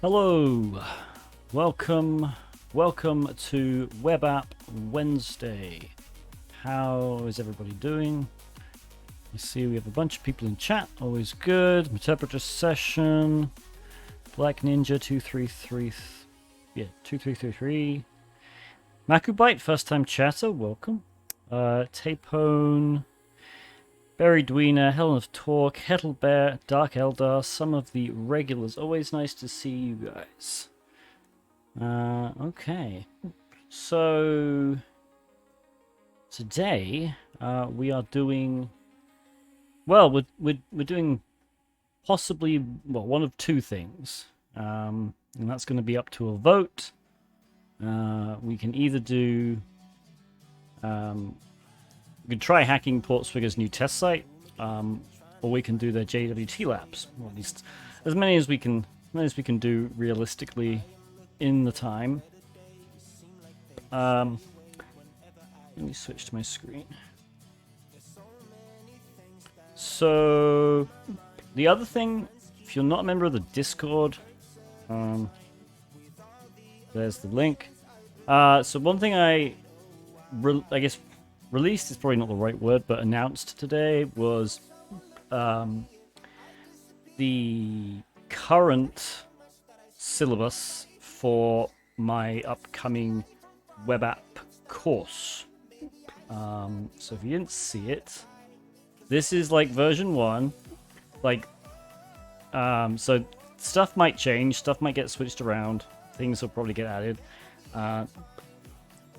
Hello, welcome to Web App Wednesday. How is everybody doing? You see we have a bunch of people in chat, always good. Interpreter session, Black Ninja 2333, Makubite, first time chatter, welcome. Tapone, Barry Dweena, Helen of Talk, Hettlebear, Dark Eldar, some of the regulars. Always nice to see you guys. Okay. So today we are doing, well, we're doing possibly, well, one of two things. And that's going to be up to a vote. We can either do we can try hacking Portswigger's new test site, or we can do their JWT labs, or at least as many as we can do realistically in the time. Let me switch to my screen. So the other thing, if you're not a member of the Discord, there's the link. So one thing I guess released is probably not the right word, but announced today was the current syllabus for my upcoming web app course. So if you didn't see it, this is like version 1. Like, so stuff might change, stuff might get switched around, things will probably get added.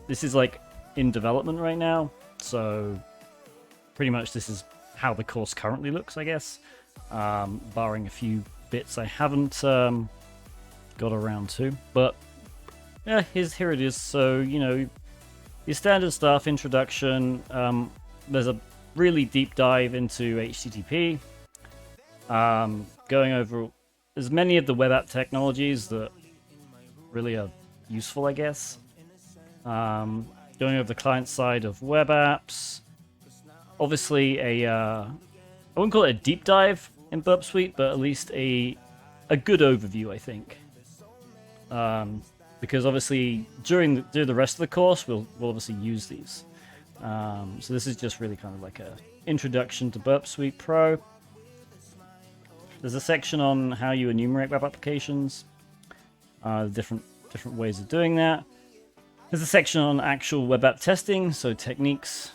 This is like in development right now. So pretty much this is how the course currently looks, I guess, barring a few bits I haven't got around to. But yeah, here it is. So, you know, your standard stuff, introduction. There's a really deep dive into HTTP, going over as many of the web app technologies that really are useful, I guess. Going over the client side of web apps. Obviously, I wouldn't call it a deep dive in Burp Suite, but at least a good overview, I think. Because obviously, during the rest of the course, we'll obviously use these. So this is just really kind of like a introduction to Burp Suite Pro. There's a section on how you enumerate web applications, different ways of doing that. There's a section on actual web app testing, so techniques.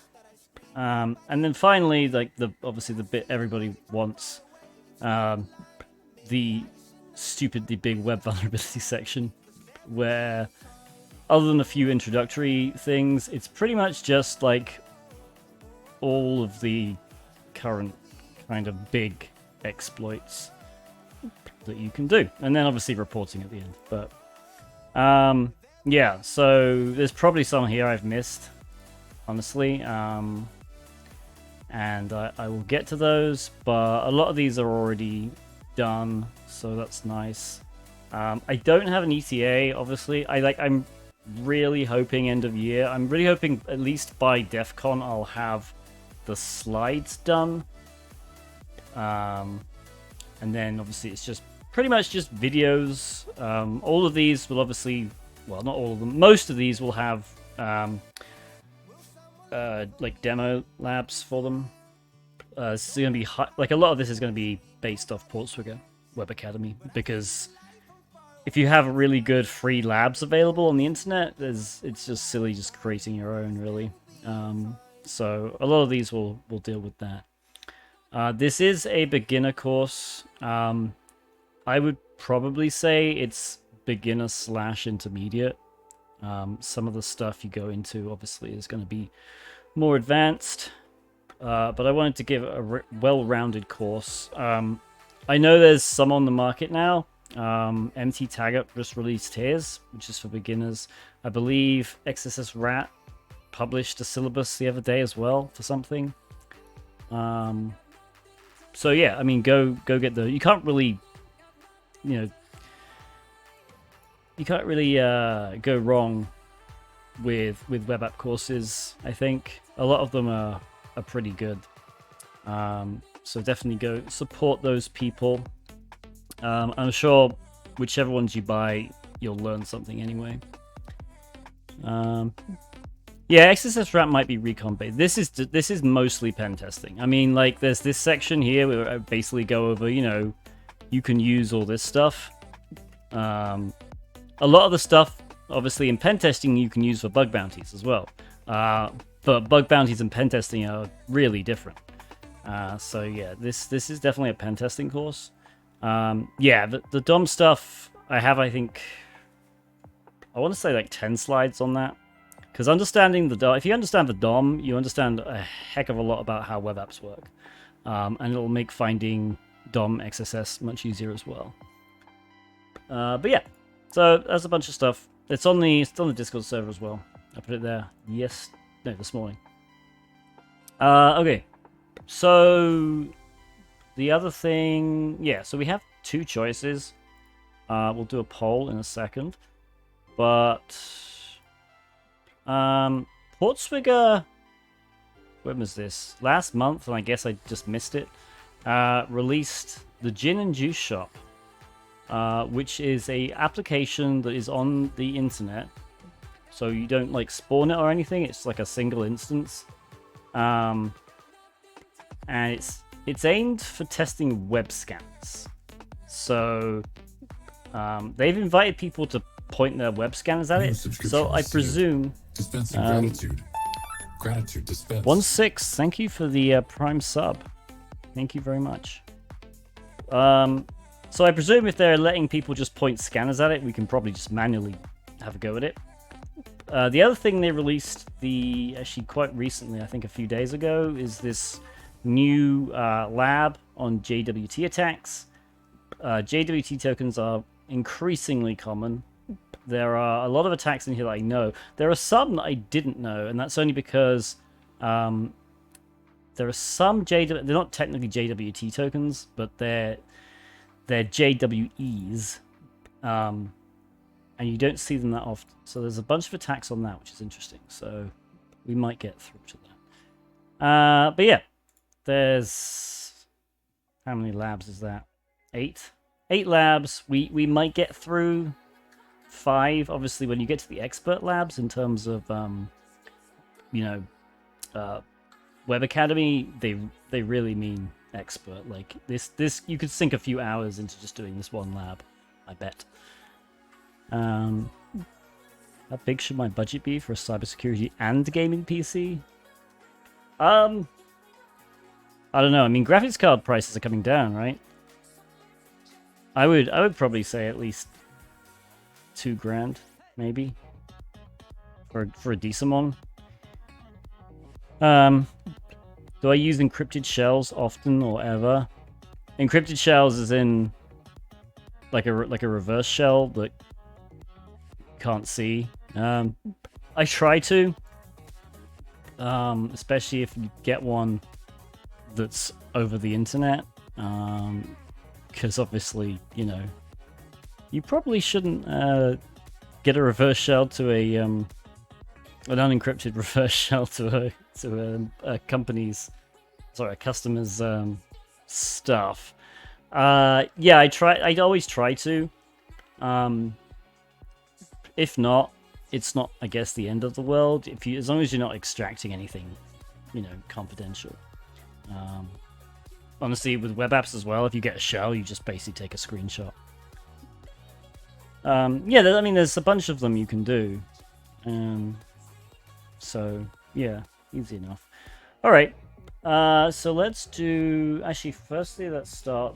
And then finally, like obviously the bit everybody wants, the stupidly big web vulnerability section, where other than a few introductory things, it's pretty much just like all of the current kind of big exploits that you can do. And then obviously reporting at the end. But yeah, so there's probably some here I've missed, honestly, and I will get to those, but a lot of these are already done, so that's nice. I don't have an ETA, obviously. I'm really hoping end of year. I'm really hoping at least by DEF CON I'll have the slides done, and then obviously it's just pretty much just videos. All of these will obviously, well, not all of them, most of these will have like demo labs for them. This is going to be like a lot of this is going to be based off Portswigger Web Academy, because if you have really good free labs available on the internet, it's just silly just creating your own, really. So a lot of these will deal with that. This is a beginner course. I would probably say it's beginner / intermediate. Some of the stuff you go into obviously is going to be more advanced, but I wanted to give a well-rounded course. I know there's some on the market now. MT Tagup just released his, which is for beginners. I believe XSS Rat published a syllabus the other day as well for something. So yeah, I mean, go get the. You can't really, you can't really go wrong with web app courses. I think a lot of them are pretty good. So definitely go support those people. I'm sure whichever ones you buy, you'll learn something anyway. Yeah, XSS Wrap might be recon based. This is mostly pen testing. I mean, like, there's this section here where I basically go over, you know, you can use all this stuff. A lot of the stuff, obviously, in pen testing, you can use for bug bounties as well. But bug bounties and pen testing are really different. So yeah, this is definitely a pen testing course. Yeah, the DOM stuff I have, I think, I want to say like 10 slides on that. Because understanding the DOM, if you understand the DOM, you understand a heck of a lot about how web apps work. And it'll make finding DOM XSS much easier as well. But yeah, so that's a bunch of stuff. It's on the Discord server as well. I put it there this morning. Okay, so the other thing, yeah, so we have two choices. We'll do a poll in a second, but Portswigger, when was this? Last month, and I guess I just missed it. Released the Gin and Juice Shop, which is a application that is on the internet. So you don't like spawn it or anything. It's like a single instance, and it's aimed for testing web scans. So they've invited people to point their web scanners at it. So I presume. Dispensing gratitude. Gratitude dispense. 1-6. Thank you for the Prime sub. Thank you very much. So I presume if they're letting people just point scanners at it, we can probably just manually have a go at it. The other thing they released, actually quite recently, I think a few days ago, is this new lab on JWT attacks. JWT tokens are increasingly common. There are a lot of attacks in here that I know. There are some that I didn't know, and that's only because there are some they're not technically JWT tokens, but they're JWEs. And you don't see them that often. So there's a bunch of attacks on that, which is interesting. So we might get through to that. But yeah, there's... How many labs is that? 8? 8 labs. We might get through 5. Obviously, when you get to the expert labs, in terms of, Web Academy, they really mean expert. Like, this you could sink a few hours into just doing this one lab, I bet. How big should my budget be for a cybersecurity and gaming PC? I don't know. I mean, graphics card prices are coming down, right? I would probably say at least $2,000, maybe, for a decent one. Do I use encrypted shells often or ever? Encrypted shells is in like a reverse shell that can't see. I try to, especially if you get one that's over the internet, because obviously, you know, you probably shouldn't get a reverse shell to an unencrypted reverse shell to a company's, sorry, a customer's stuff. Yeah, I always try to. If not, it's not, I guess, the end of the world. As long as you're not extracting anything, you know, confidential. Honestly, with web apps as well, if you get a shell, you just basically take a screenshot. Yeah, I mean, there's a bunch of them you can do. So, yeah, easy enough. All right, so let's do... Actually, firstly, let's start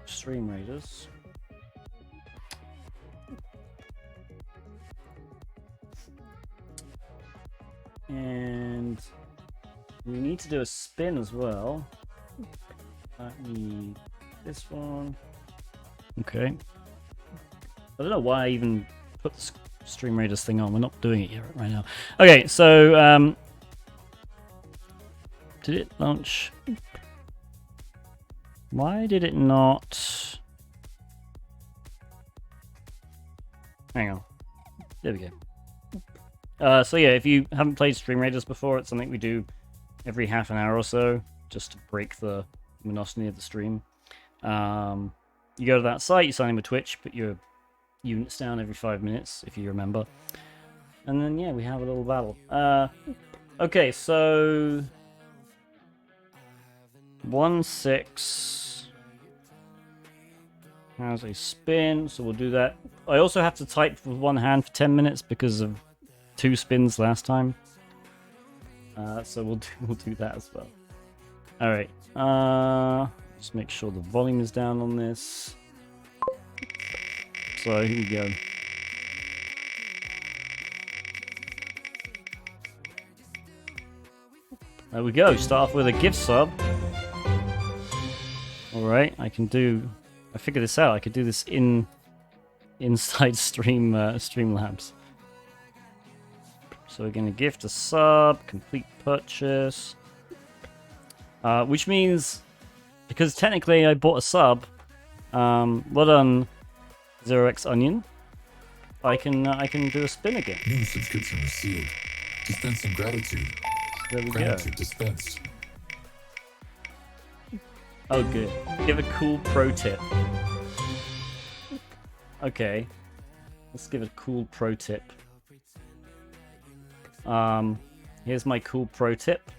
Stream Raiders. And we need to do a spin as well. I need this one. Okay. I don't know why I even put the Stream Raiders thing on. We're not doing it yet right now. Okay, so did it launch? Why did it not? Hang on. There we go. So yeah, if you haven't played Stream Raiders before, it's something we do every half an hour or so, just to break the monotony of the stream. You go to that site, you sign in with Twitch, put your units down every 5 minutes, if you remember. And then, yeah, we have a little battle. Okay, so... 1-6 has a spin, so we'll do that. I also have to type with one hand for 10 minutes because of 2 spins last time. So we'll do that as well. Alright, just make sure the volume is down on this. So here we go. There we go, start off with a gift sub. Alright, I figured this out, I could do this inside Streamlabs. So we're gonna gift a sub, complete purchase. Which means, because technically I bought a sub, well done, 0x Onion, I can do a spin again. New subscription received. Dispensing gratitude. There we Gratitude go. dispensed. Oh good. Give a cool pro tip. Okay. Let's give it a cool pro tip. Here's my cool pro tip.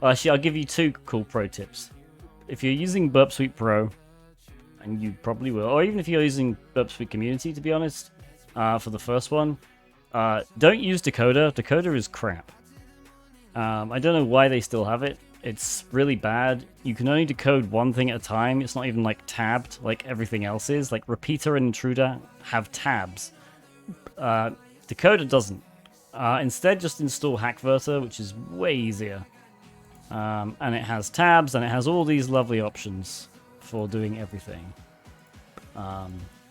Actually, I'll give you 2 cool pro tips. If you're using Burp Suite Pro, and you probably will, or even if you're using Burp Suite Community, to be honest, for the first one, don't use Decoder. Decoder is crap. I don't know why they still have it. It's really bad. You can only decode one thing at a time. It's not even like tabbed like everything else is. Like Repeater and Intruder have tabs. Decoder doesn't. Instead, just install Hackverter, which is way easier. And it has tabs, and it has all these lovely options for doing everything.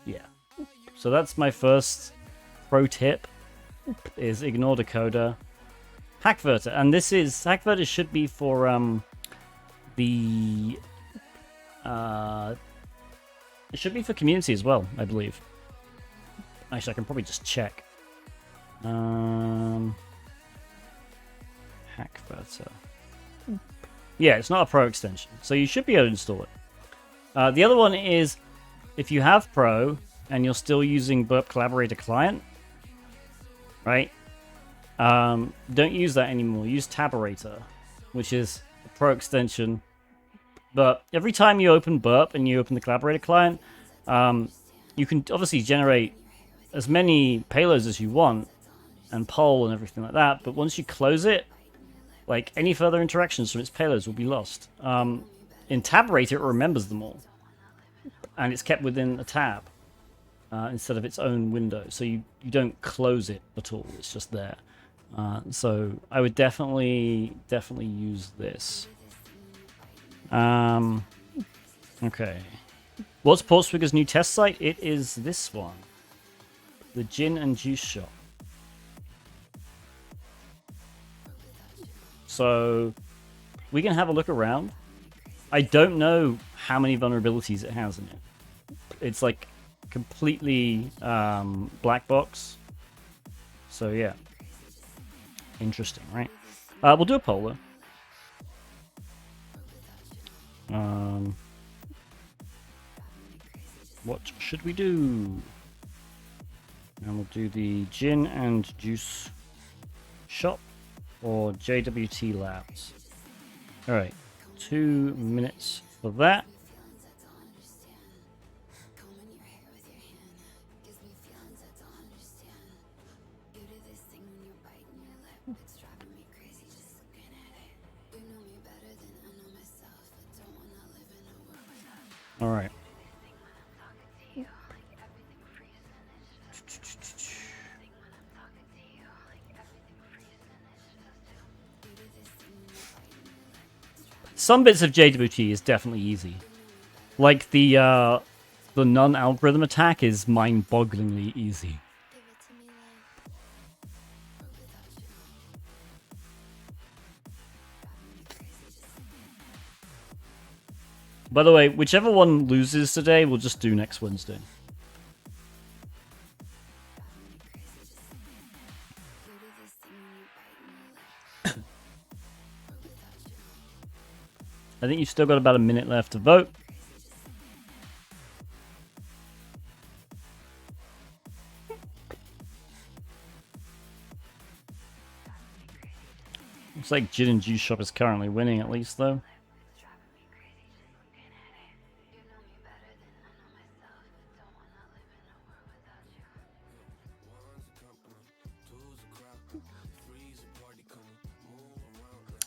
Yeah. So that's my first pro tip, is ignore Decoder. Hackverter, and Hackverter should be for, it should be for community as well, I believe. Actually, I can probably just check. Hackverter. Yeah, it's not a Pro extension, so you should be able to install it. The other one is, if you have Pro, and you're still using Burp Collaborator Client, right? Don't use that anymore. Use Taberator, which is a Pro extension. But every time you open Burp and you open the Collaborator client, you can obviously generate as many payloads as you want and poll and everything like that. But once you close it, like any further interactions from its payloads will be lost. In Taberator, it remembers them all, and it's kept within a tab instead of its own window. So you don't close it at all. It's just there. So I would definitely use this. Okay. What's Portswigger's new test site? It is this one. The Gin and Juice Shop. So we can have a look around. I don't know how many vulnerabilities it has in it. It's like completely black box. So yeah. Interesting, right? We'll do a poll though. What should we do? And we'll do the Gin and Juice Shop or JWT Labs. Alright, 2 minutes for that. Alright. Some bits of JWT is definitely easy. Like the non-algorithm attack is mind-bogglingly easy. By the way, whichever one loses today, we'll just do next Wednesday. I think you've still got about a minute left to vote. Looks like Gin and Juice Shop is currently winning, at least, though.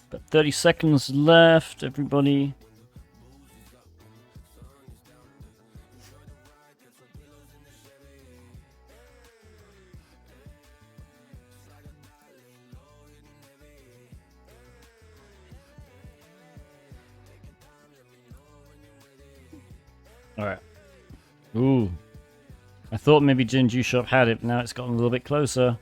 But 30 seconds left, everybody. Alright. Ooh. I thought maybe Gin and Juice Shop had it, but now it's gotten a little bit closer.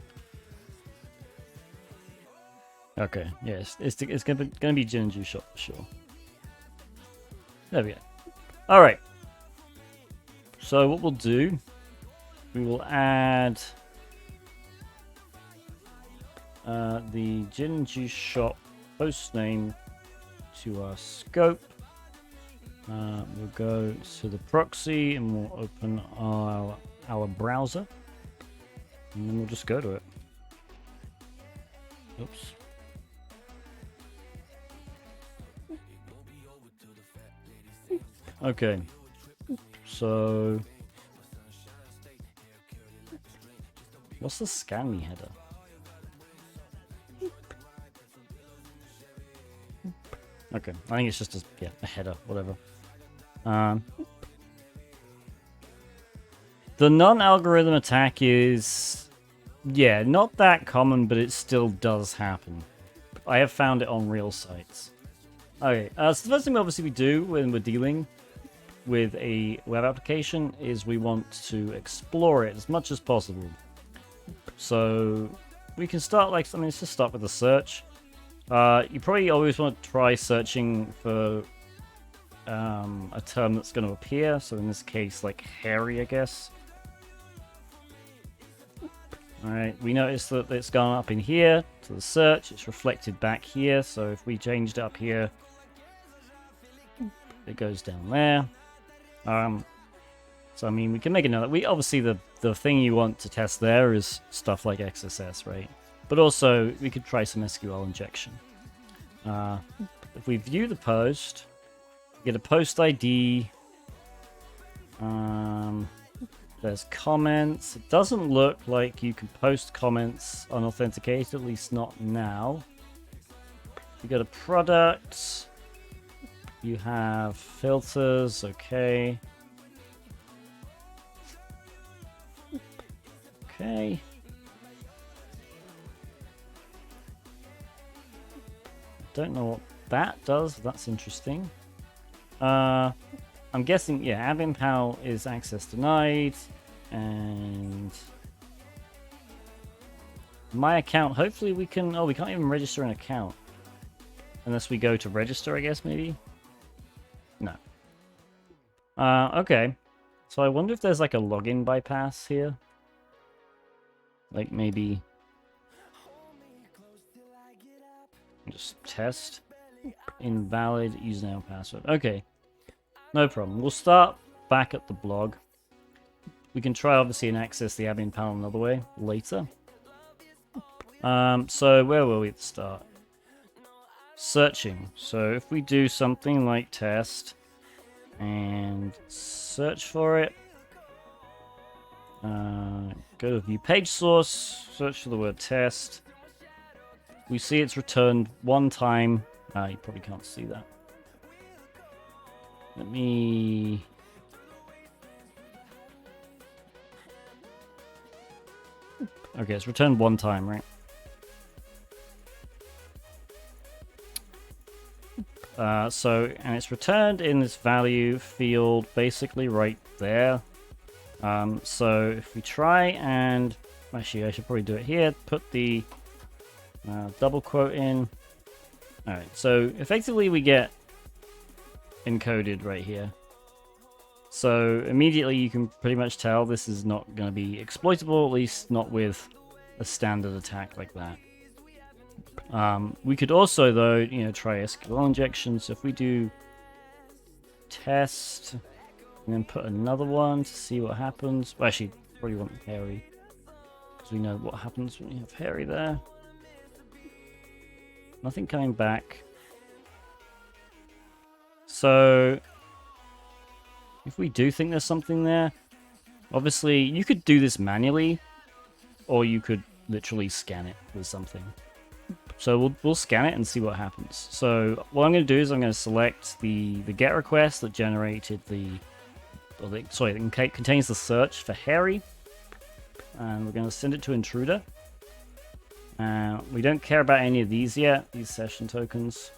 Okay, yes, it's gonna be Gin and Juice Shop for sure. There we go. Alright. So what we'll do, we will add the Gin and Juice Shop host name to our scope. We'll go to the proxy and we'll open our browser, and then we'll just go to it. Oops. Okay, so what's the scan me header? Okay, I think it's just a header, whatever. The non-algorithm attack is, not that common, but it still does happen. I have found it on real sites. Okay, so the first thing obviously we do when we're dealing with a web application is we want to explore it as much as possible. So we can start let's just start with a search. You probably always want to try searching for a term that's going to appear. So in this case, like hairy, I guess. Alright, we notice that it's gone up in here to the search. It's reflected back here. So if we changed it up here, it goes down there. So I mean, we can make another. Obviously the thing you want to test there is stuff like XSS, right? But also we could try some SQL injection. If we view the post, get a post ID. There's comments. It doesn't look like you can post comments unauthenticated, at least not now. You go to products. You have filters, okay. Okay. Don't know what that does. That's interesting. I'm guessing, admin pal is access denied, and my account. Hopefully we can. Oh, we can't even register an account unless we go to register. I guess maybe. No. Okay. So I wonder if there's like a login bypass here. Like maybe. Just test. Invalid username and password. Okay. No problem. We'll start back at the blog. We can try obviously and access the admin panel another way later. So where were we at the start? Searching. So if we do something like test and search for it, go to view page source, search for the word test. We see it's returned one time. You probably can't see that. Let me... Okay, it's returned one time, right? And it's returned in this value field, basically right there. So if we try and... Actually, I should probably do it here. Put the double quote in. Alright, so effectively we get encoded right here. So immediately you can pretty much tell this is not going to be exploitable, at least not with a standard attack like that. We could also, though, try SQL injection. So if we do test and then put another one to see what happens. Well, actually, probably want hairy because we know what happens when you have hairy there. Nothing coming back. So, if we do think there's something there, obviously you could do this manually, or you could literally scan it with something. So we'll scan it and see what happens. So what I'm going to do is I'm going to select the get request that generated that contains the search for Harry, and we're going to send it to intruder. We don't care about any of these yet, these session tokens,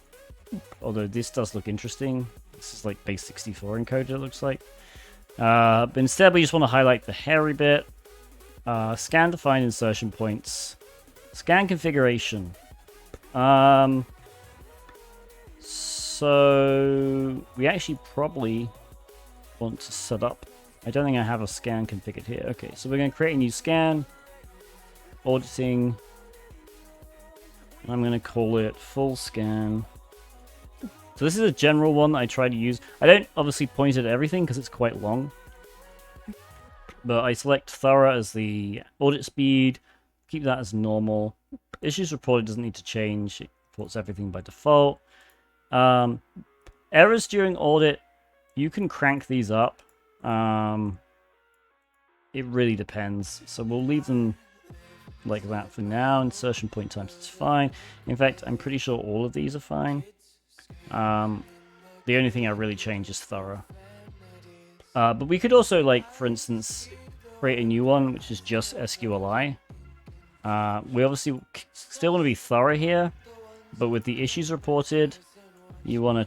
although this does look interesting. This is like base 64 encoded, it looks like. But instead we just want to highlight the Harry bit. Scan define insertion points. Scan configuration. So we actually probably want to set up. I don't think I have a scan configured here. Okay, so we're going to create a new scan. Auditing. I'm going to call it full scan. So this is a general one that I try to use. I don't obviously point it at everything because it's quite long. But I select thorough as the audit speed. Keep that as normal. Issues reported doesn't need to change. It reports everything by default. Errors during audit, you can crank these up. It really depends. So we'll leave them like that for now. Insertion point times is fine. In fact, I'm pretty sure all of these are fine. The only thing I really change is thorough. But we could also, like, for instance, create a new one, which is just SQLI. We obviously still want to be thorough here, but with the issues reported, you want to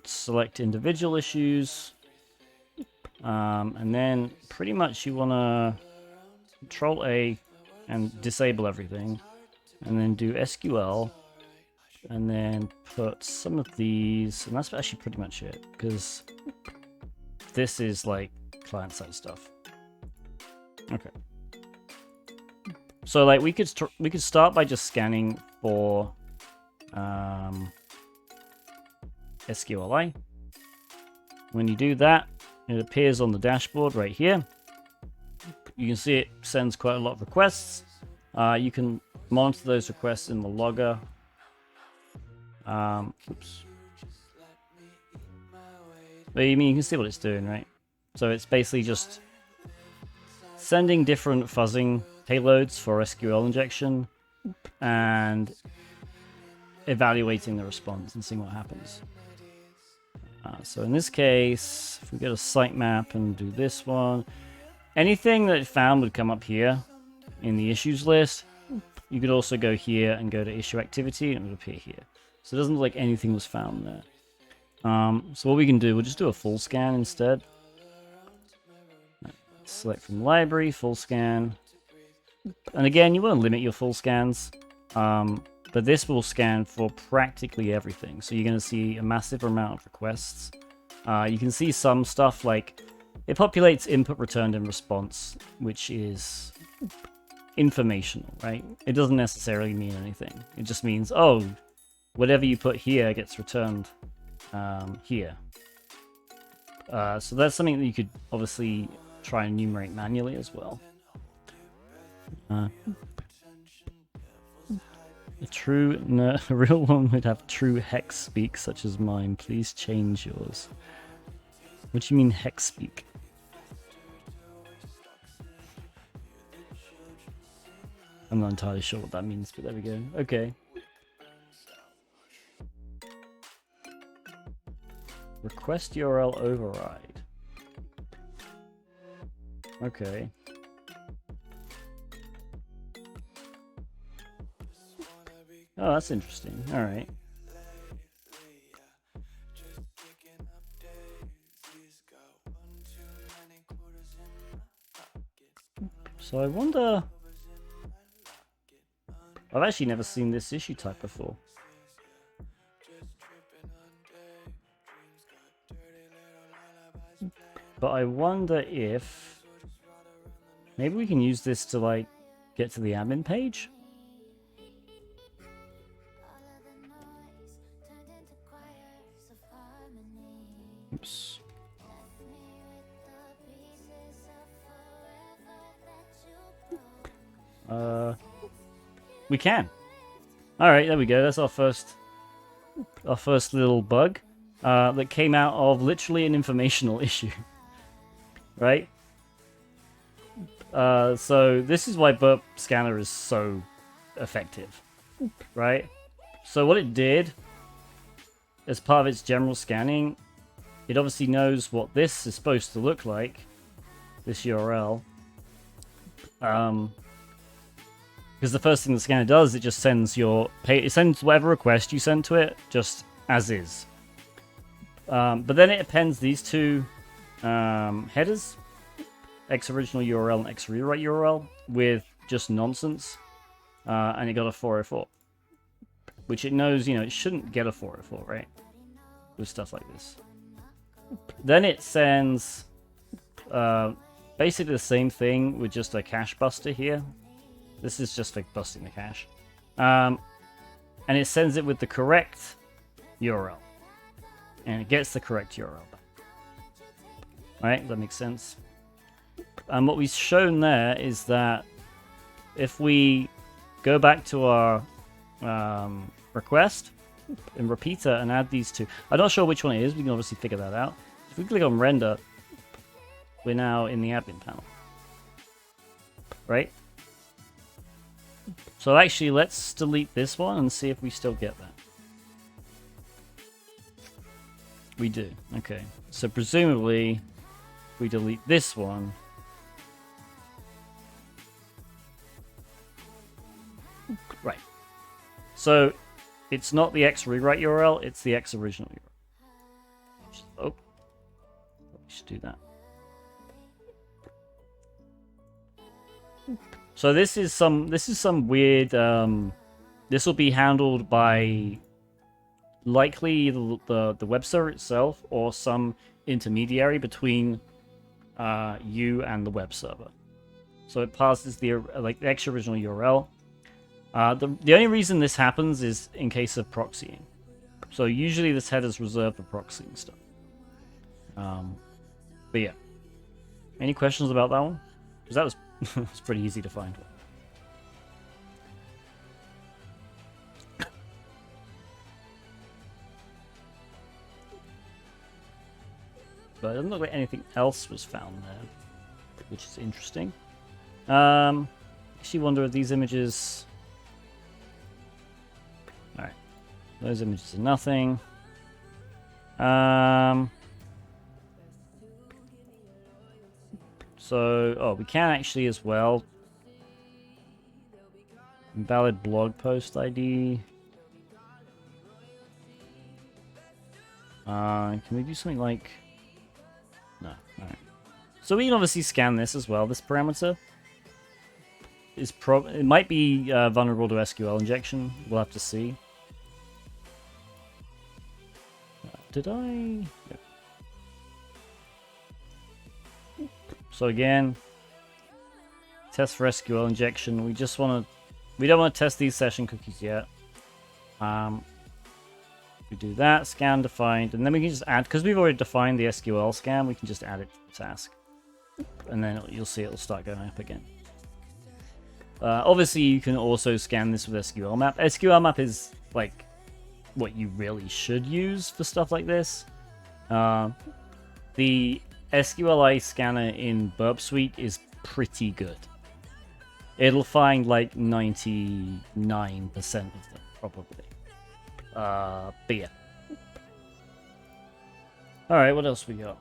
select individual issues, and then pretty much you want to Control A and disable everything, and then do SQL, and then put some of these, and that's actually pretty much it, because this is like client-side stuff. Okay. So like we could start by just scanning for SQLI. When you do that, it appears on the dashboard right here. You can see it sends quite a lot of requests. You can monitor those requests in the logger. Oops. But I mean, you can see what it's doing, right? So it's basically just sending different fuzzing payloads for SQL injection and evaluating the response and seeing what happens. So in this case, if we go to sitemap and do this one, anything that it found would come up here in the issues list. You could also go here and go to issue activity and it would appear here. So it doesn't look like anything was found there. So what we can do, we'll just do a full scan instead. Select from library, full scan. And again, you want to limit your full scans. But this will scan for practically everything. So you're going to see a massive amount of requests. You can see some stuff like it populates input returned in response, which is informational, right? It doesn't necessarily mean anything. It just means, oh, whatever you put here gets returned here. So that's something that you could obviously try and enumerate manually as well. A real one would have true hex speak such as mine. Please change yours. What do you mean hex speak? I'm not entirely sure what that means, but there we go. Okay. Request URL override. Okay. Oh, that's interesting. All right. So I wonder... I've actually never seen this issue type before. But I wonder if... maybe we can use this to, like, get to the admin page? Oops. We can. All right, there we go. That's our first little bug that came out of literally an informational issue, right? So this is why Burp Scanner is so effective, right? So what it did, as part of its general scanning, it obviously knows what this is supposed to look like, this URL. Because the first thing the scanner does, it just sends it sends whatever request you send to it, just as is. But then it appends these two headers, X original URL and X rewrite URL, with just nonsense, and it got a 404, which it knows, it shouldn't get a 404, right? With stuff like this. Then it sends basically the same thing with just a cache buster here. This is just for busting the cache. And it sends it with the correct URL. And it gets the correct URL back. Right? That makes sense. And what we've shown there is that if we go back to our request in repeater and add these two. I'm not sure which one it is. We can obviously figure that out. If we click on render, we're now in the admin panel. Right? So actually, let's delete this one and see if we still get that. We do. Okay. So presumably, if we delete this one, right. So it's not the X rewrite URL, it's the X original URL. Oh, we should do that. So this is some weird. This will be handled by likely the web server itself or some intermediary between you and the web server. So it passes the X original URL. The only reason this happens is in case of proxying. So usually this header is reserved for proxying stuff. But yeah. Any questions about that one? Because that was it's pretty easy to find. But it doesn't look like anything else was found there, which is interesting. Actually wonder if these images... Alright. Those images are nothing. So, we can actually as well. Invalid blog post ID. Can we do something like... No, alright. So we can obviously scan this as well. This parameter is it might be vulnerable to SQL injection. We'll have to see. Did I... Yep. So again, test for SQL injection. We don't want to test these session cookies yet. We do that, scan defined, and then we can just add, because we've already defined the SQL scan, we can just add it to the task. And then you'll see it'll start going up again. Obviously, you can also scan this with SQL map. SQL map is like what you really should use for stuff like this. The SQLi scanner in Burp Suite is pretty good. It'll find like 99% of them, probably. But yeah. Alright, what else we got?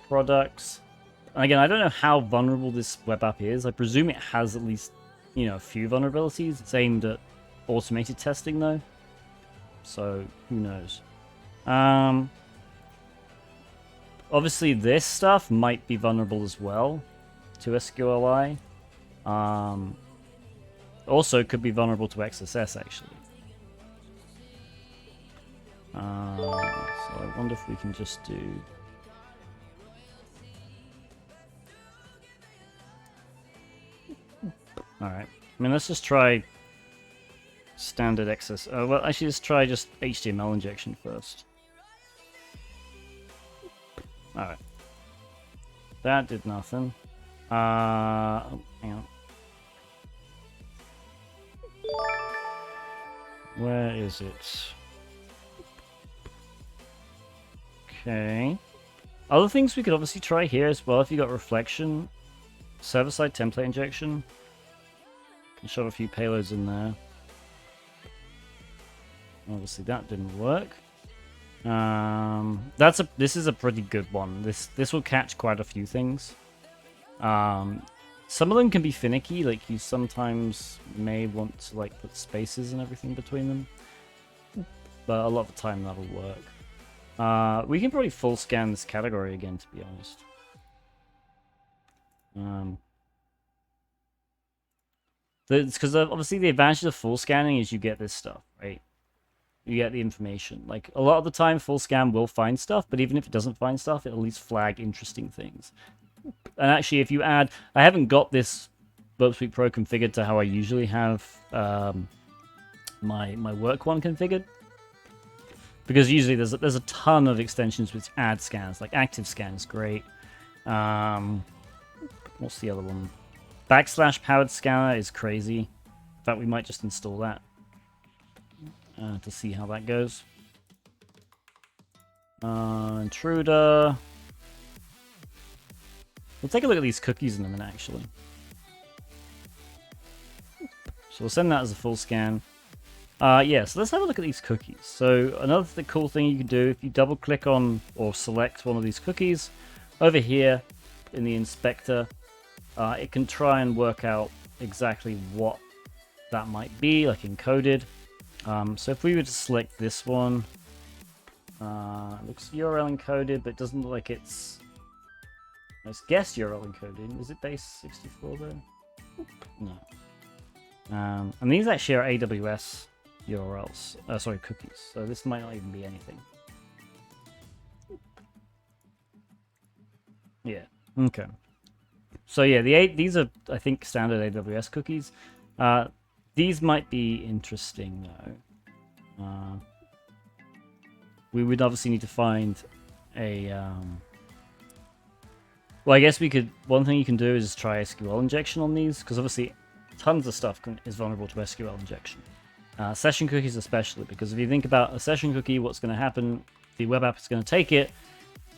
Products. And again, I don't know how vulnerable this web app is. I presume it has at least, a few vulnerabilities. It's aimed at automated testing, though. So, who knows? Obviously, this stuff might be vulnerable as well to SQLi. Also, could be vulnerable to XSS, actually. So I wonder if we can just do... Alright. I mean, let's just try standard XSS. Well, actually, let's try just HTML injection first. Alright. That did nothing. Oh, hang on. Where is it? Okay. Other things we could obviously try here as well if you got reflection. Server-side template injection. Can shove a few payloads in there. Obviously that didn't work. This is a pretty good one. This will catch quite a few things. Some of them can be finicky, like you sometimes may want to like put spaces and everything between them. But a lot of the time that'll work. We can probably full scan this category again, to be honest. Because obviously the advantage of full scanning is you get this stuff, right? You get the information. Like, a lot of the time, full scan will find stuff, but even if it doesn't find stuff, it'll at least flag interesting things. And actually, if you add... I haven't got this Burp Suite Pro configured to how I usually have my work one configured. Because usually there's a ton of extensions which add scans. Like, Active Scan is great. What's the other one? Backslash Powered Scanner is crazy. In fact, we might just install that. To see how that goes. Intruder. We'll take a look at these cookies in a minute, actually. So we'll send that as a full scan. Yeah, so let's have a look at these cookies. So another cool thing you can do, if you double click on or select one of these cookies, over here in the inspector, it can try and work out exactly what that might be, like encoded. So if we were to select this one, it looks URL encoded, but it doesn't look like it's... Let's guess URL encoded. Is it base 64 though? No. And these actually are AWS URLs. Sorry, cookies. So this might not even be anything. Yeah. Okay. So yeah, these are, I think, standard AWS cookies. These might be interesting, though. We would obviously need to find a... Well, I guess we could... One thing you can do is try SQL injection on these, because obviously tons of stuff is vulnerable to SQL injection. Session cookies especially, because if you think about a session cookie, what's going to happen, the web app is going to take it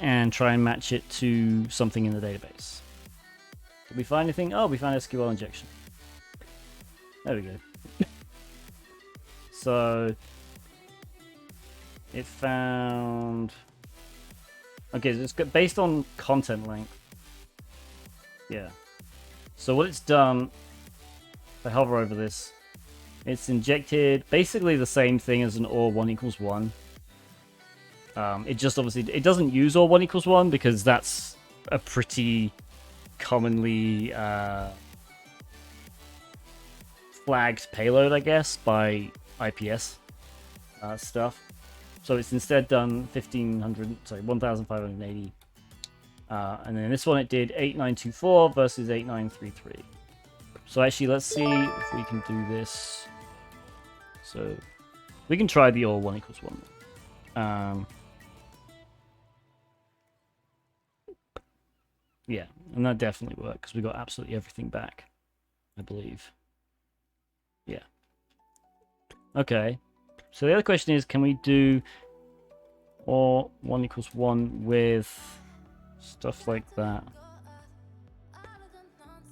and try and match it to something in the database. Did we find anything? Oh, we found SQL injection. There we go. So it found... Okay, so it's based on content length. Yeah. So what it's done, if I hover over this, it's injected basically the same thing as an OR 1 equals 1. It just obviously... It doesn't use OR 1 equals 1 because that's a pretty commonly... flagged payload, I guess, by IPS stuff. So it's instead done 1580, and then this one it did 8924 versus 8933. So actually, let's see if we can do this. So we can try the OR 1 equals 1. Yeah, and that definitely worked because we got absolutely everything back, I believe. Yeah. Okay. So the other question is, can we do OR 1 equals 1 with stuff like that?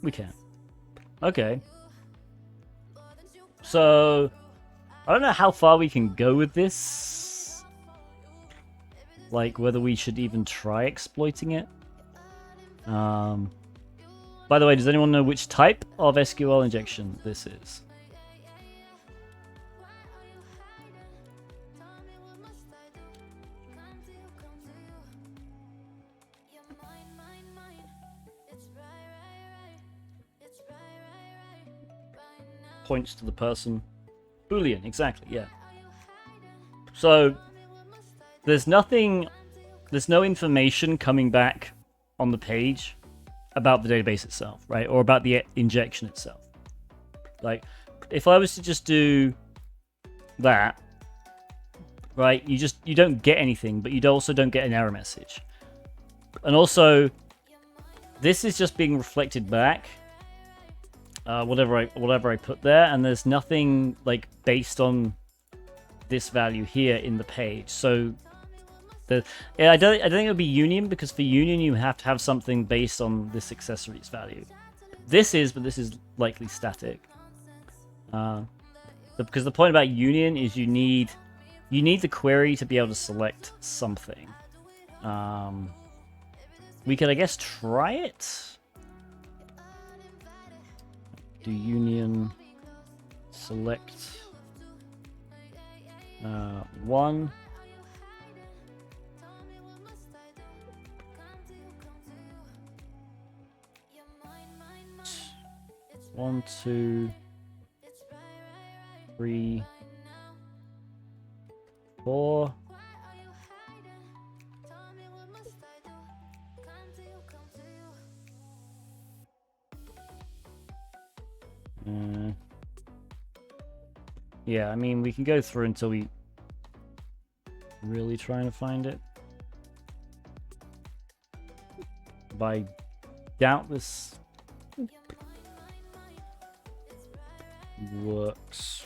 We can. Okay. So I don't know how far we can go with this. Like whether we should even try exploiting it. By the way, does anyone know which type of SQL injection this is? Points to the person. Boolean, exactly, yeah. So there's no information coming back on the page about the database itself, right? Or about the injection itself. Like, if I was to just do that, right, you don't get anything, but you also don't get an error message. And also, this is just being reflected back. Whatever I put there, and there's nothing like based on this value here in the page. So I don't think it would be union, because for union you have to have something based on this accessories value. This is, but this is likely static. Because the point about union is you need the query to be able to select something. We could, I guess, try it. Do union select 1. One, 2, 3, 4. Yeah, I mean, we can go through until we really trying to find it. But I doubt this works.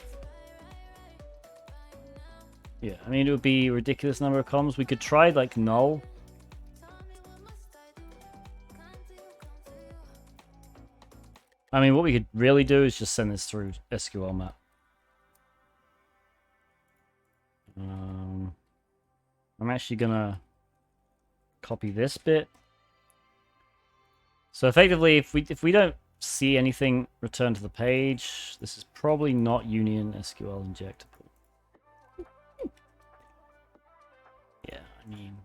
Yeah, I mean, it would be a ridiculous number of columns. We could try like null. I mean, what we could really do is just send this through SQL map. I'm actually gonna copy this bit. So effectively, if we don't see anything return to the page, this is probably not union SQL injectable. Yeah, I mean...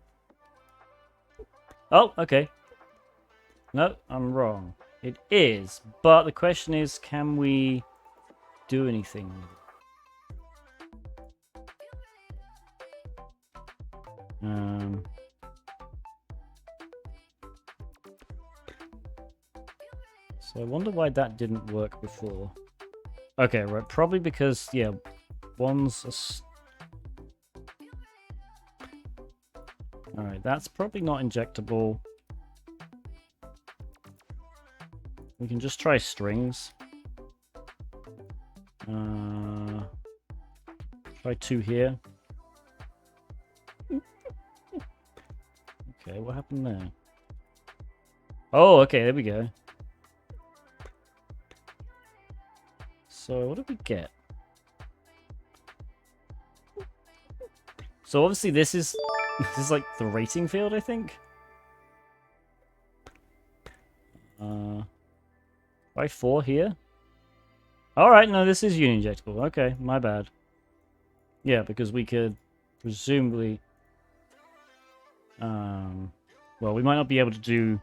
Oh, okay. No, I'm wrong. It is, but the question is, can we do anything with it? So I wonder why that didn't work before. Okay, right, probably because, yeah, one's a... Alright, that's probably not injectable. We can just try strings. Try 2 here. Okay, what happened there? Oh, okay, there we go. So, what did we get? So, obviously, this is like the rating field, I think. Try 4 here. Alright, no, this is union injectable. Okay, my bad. Yeah, because we could presumably... well, we might not be able to do...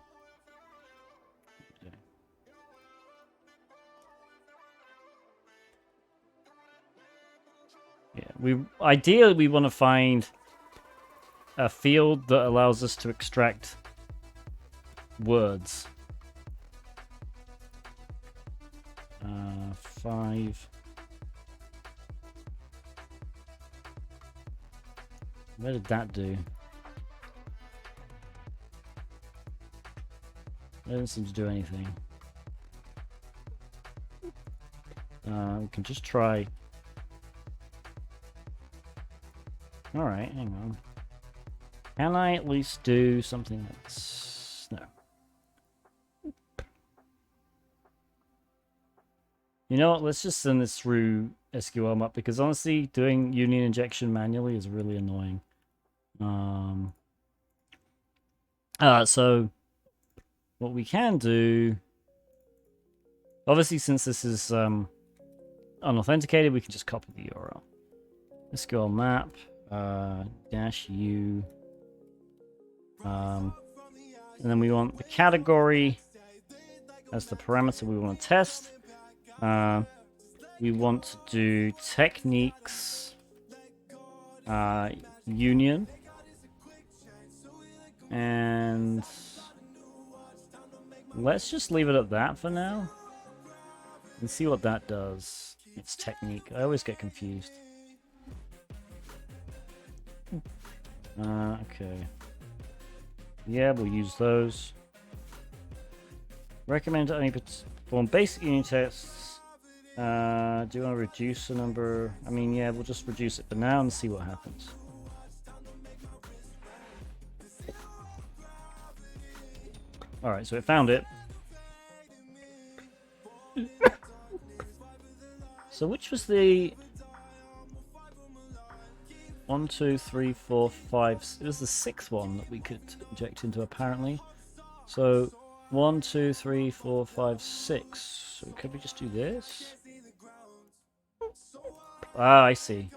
Yeah, ideally we want to find a field that allows us to extract words. 5. Where did that do? It doesn't seem to do anything. We can just try. Alright, hang on. Can I at least do something that's... No. You know what, let's just send this through SQL map, because honestly, doing union injection manually is really annoying. So, what we can do... Obviously, since this is unauthenticated, we can just copy the URL. SQL map... -u, and then we want the category as the parameter we want to test. We want to do techniques union, and let's just leave it at that for now and see what that does. It's technique. I always get confused. Okay. Yeah, we'll use those. Recommend only perform basic unit tests Do you want to reduce the number? I mean, yeah, we'll just reduce it for now and see what happens. Alright, so it found it. So which was the 1, 2, 3, 4, 5? It was the 6th one that we could inject into apparently. So 1, 2, 3, 4, 5, 6. So could we just do this? Ah, I see.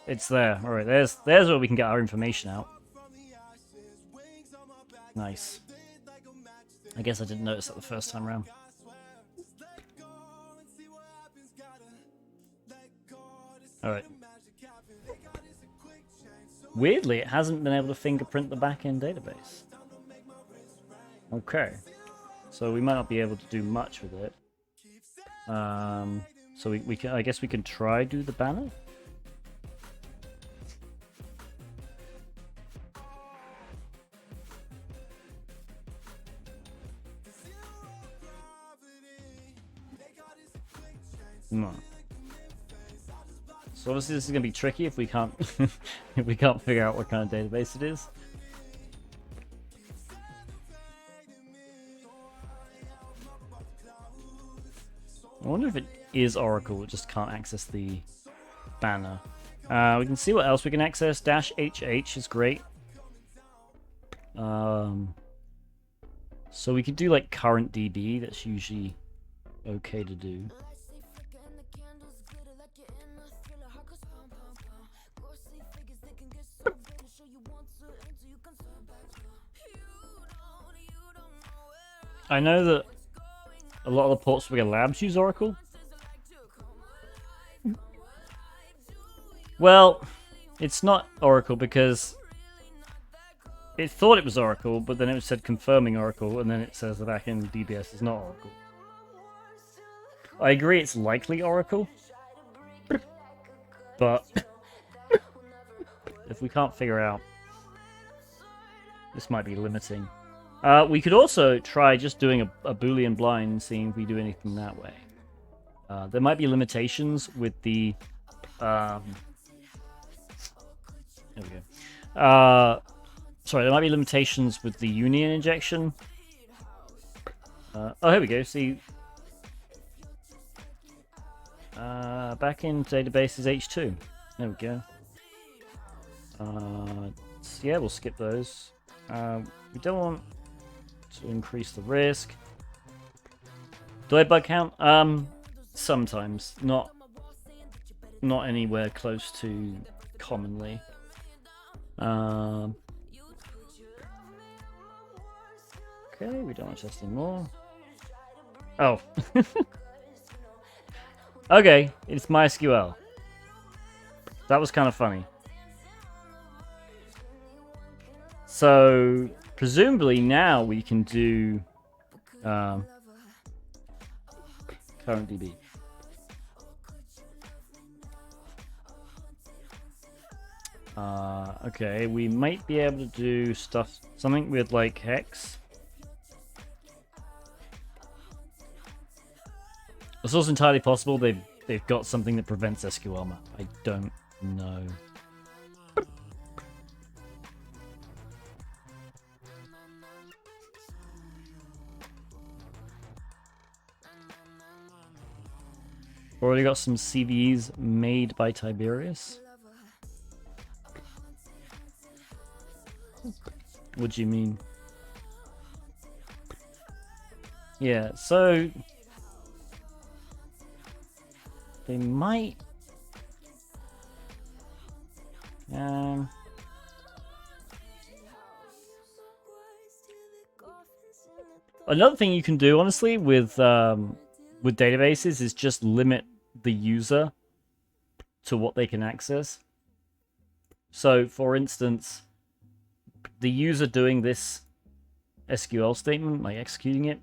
It's there. Alright, there's where we can get our information out. Nice. I guess I didn't notice that the first time around. Alright. Weirdly, it hasn't been able to fingerprint the backend database. Okay. So we might not be able to do much with it. So we can, I guess we can try do the banner. No. So obviously this is going to be tricky if we can't if we can't figure out what kind of database it is. I wonder if it is Oracle, it just can't access the banner. We can see what else we can access. -HH is great. So we could do like current DB, that's usually okay to do. I know that a lot of the Portswigger labs use Oracle. Well, it's not Oracle because it thought it was Oracle, but then it said confirming Oracle, and then it says the backend DBS is not Oracle. I agree it's likely Oracle, but if we can't figure out, this might be limiting. We could also try just doing a Boolean blind and seeing if we do anything that way. There might be limitations with the... there we go. Sorry, there might be limitations with the union injection. Oh, here we go. See... backend database is H2. There we go. So yeah, we'll skip those. We don't want to increase the risk. Do I bug count? Sometimes. Not anywhere close to commonly. Okay, we don't want to test anymore. Oh. Okay, it's MySQL. That was kind of funny. So, presumably now we can do current DB. Okay, we might be able to do something with like hex. It's also entirely possible they've got something that prevents SQL map. I don't know. Already got some CVEs made by Tiberius. What do you mean? Yeah, so they might another thing you can do honestly with databases is just limit the user to what they can access. So for instance, the user doing this SQL statement, like executing it,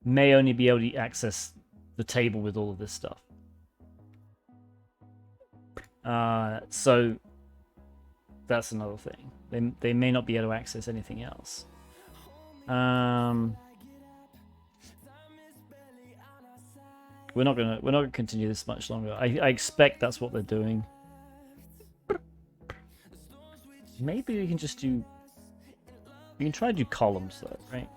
may only be able to access the table with all of this stuff. So that's another thing. They may not be able to access anything else. We're not gonna continue this much longer. I expect that's what they're doing. Maybe we can just do. We can try to do columns though, right?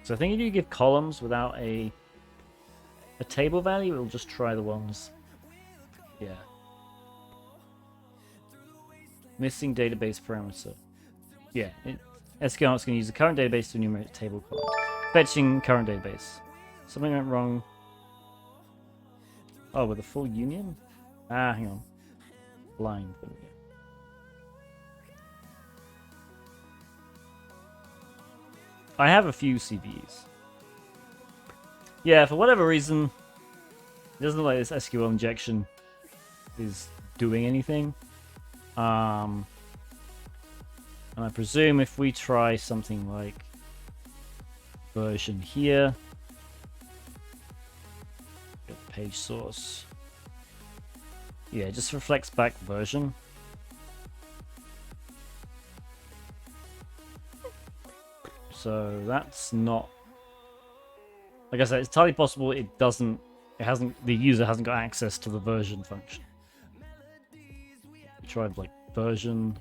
So I think if you give columns without a table value, we'll just try the ones. Yeah. Missing database parameter. Yeah. SQL is going to use the current database to enumerate table columns. Fetching current database. Something went wrong. Oh, with a full union? Ah, hang on. Blind. There we go. I have a few CVEs. Yeah, for whatever reason, it doesn't look like this SQL injection is doing anything. And I presume if we try something like version here, get the page source. Yeah, it just reflects back version. So that's not, like I said, it's entirely possible the user hasn't got access to the version function. Tried like version.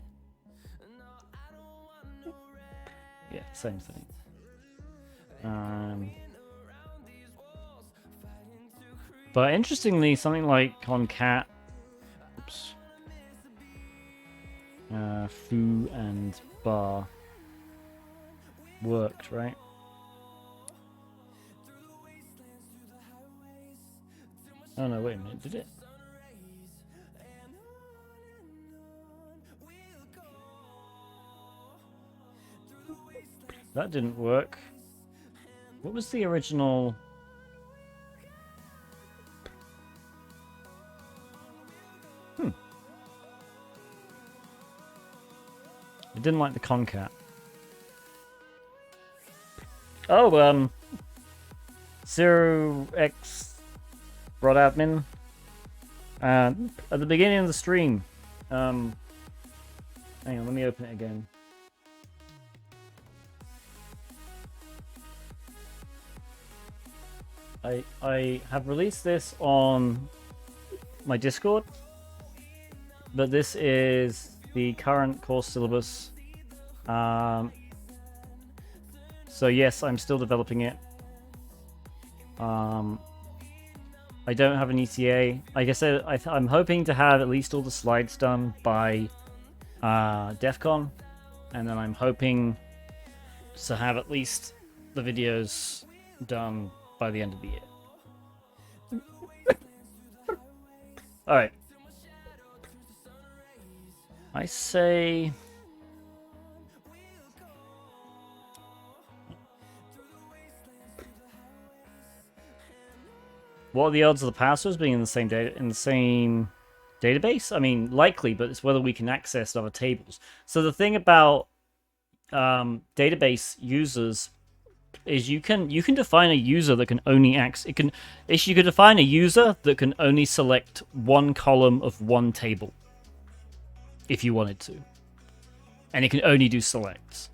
Yeah, same thing. But interestingly, something like concat, oops, foo and bar worked, right? Oh no, wait a minute, did it? That didn't work. What was the original? It didn't like the concat. Oh, 0x prod admin. At the beginning of the stream. Hang on, let me open it again. I have released this on my Discord, but this is the current course syllabus. So yes, I'm still developing it. I don't have an ETA. Like I said, I'm hoping to have at least all the slides done by DEF CON, and then I'm hoping to have at least the videos done by the end of the year. Alright. I say... What are the odds of the passwords being in the same database? I mean, likely, but it's whether we can access other tables. So the thing about database users is you can define a user that can only you could define a user that can only select one column of one table if you wanted to, and it can only do selects.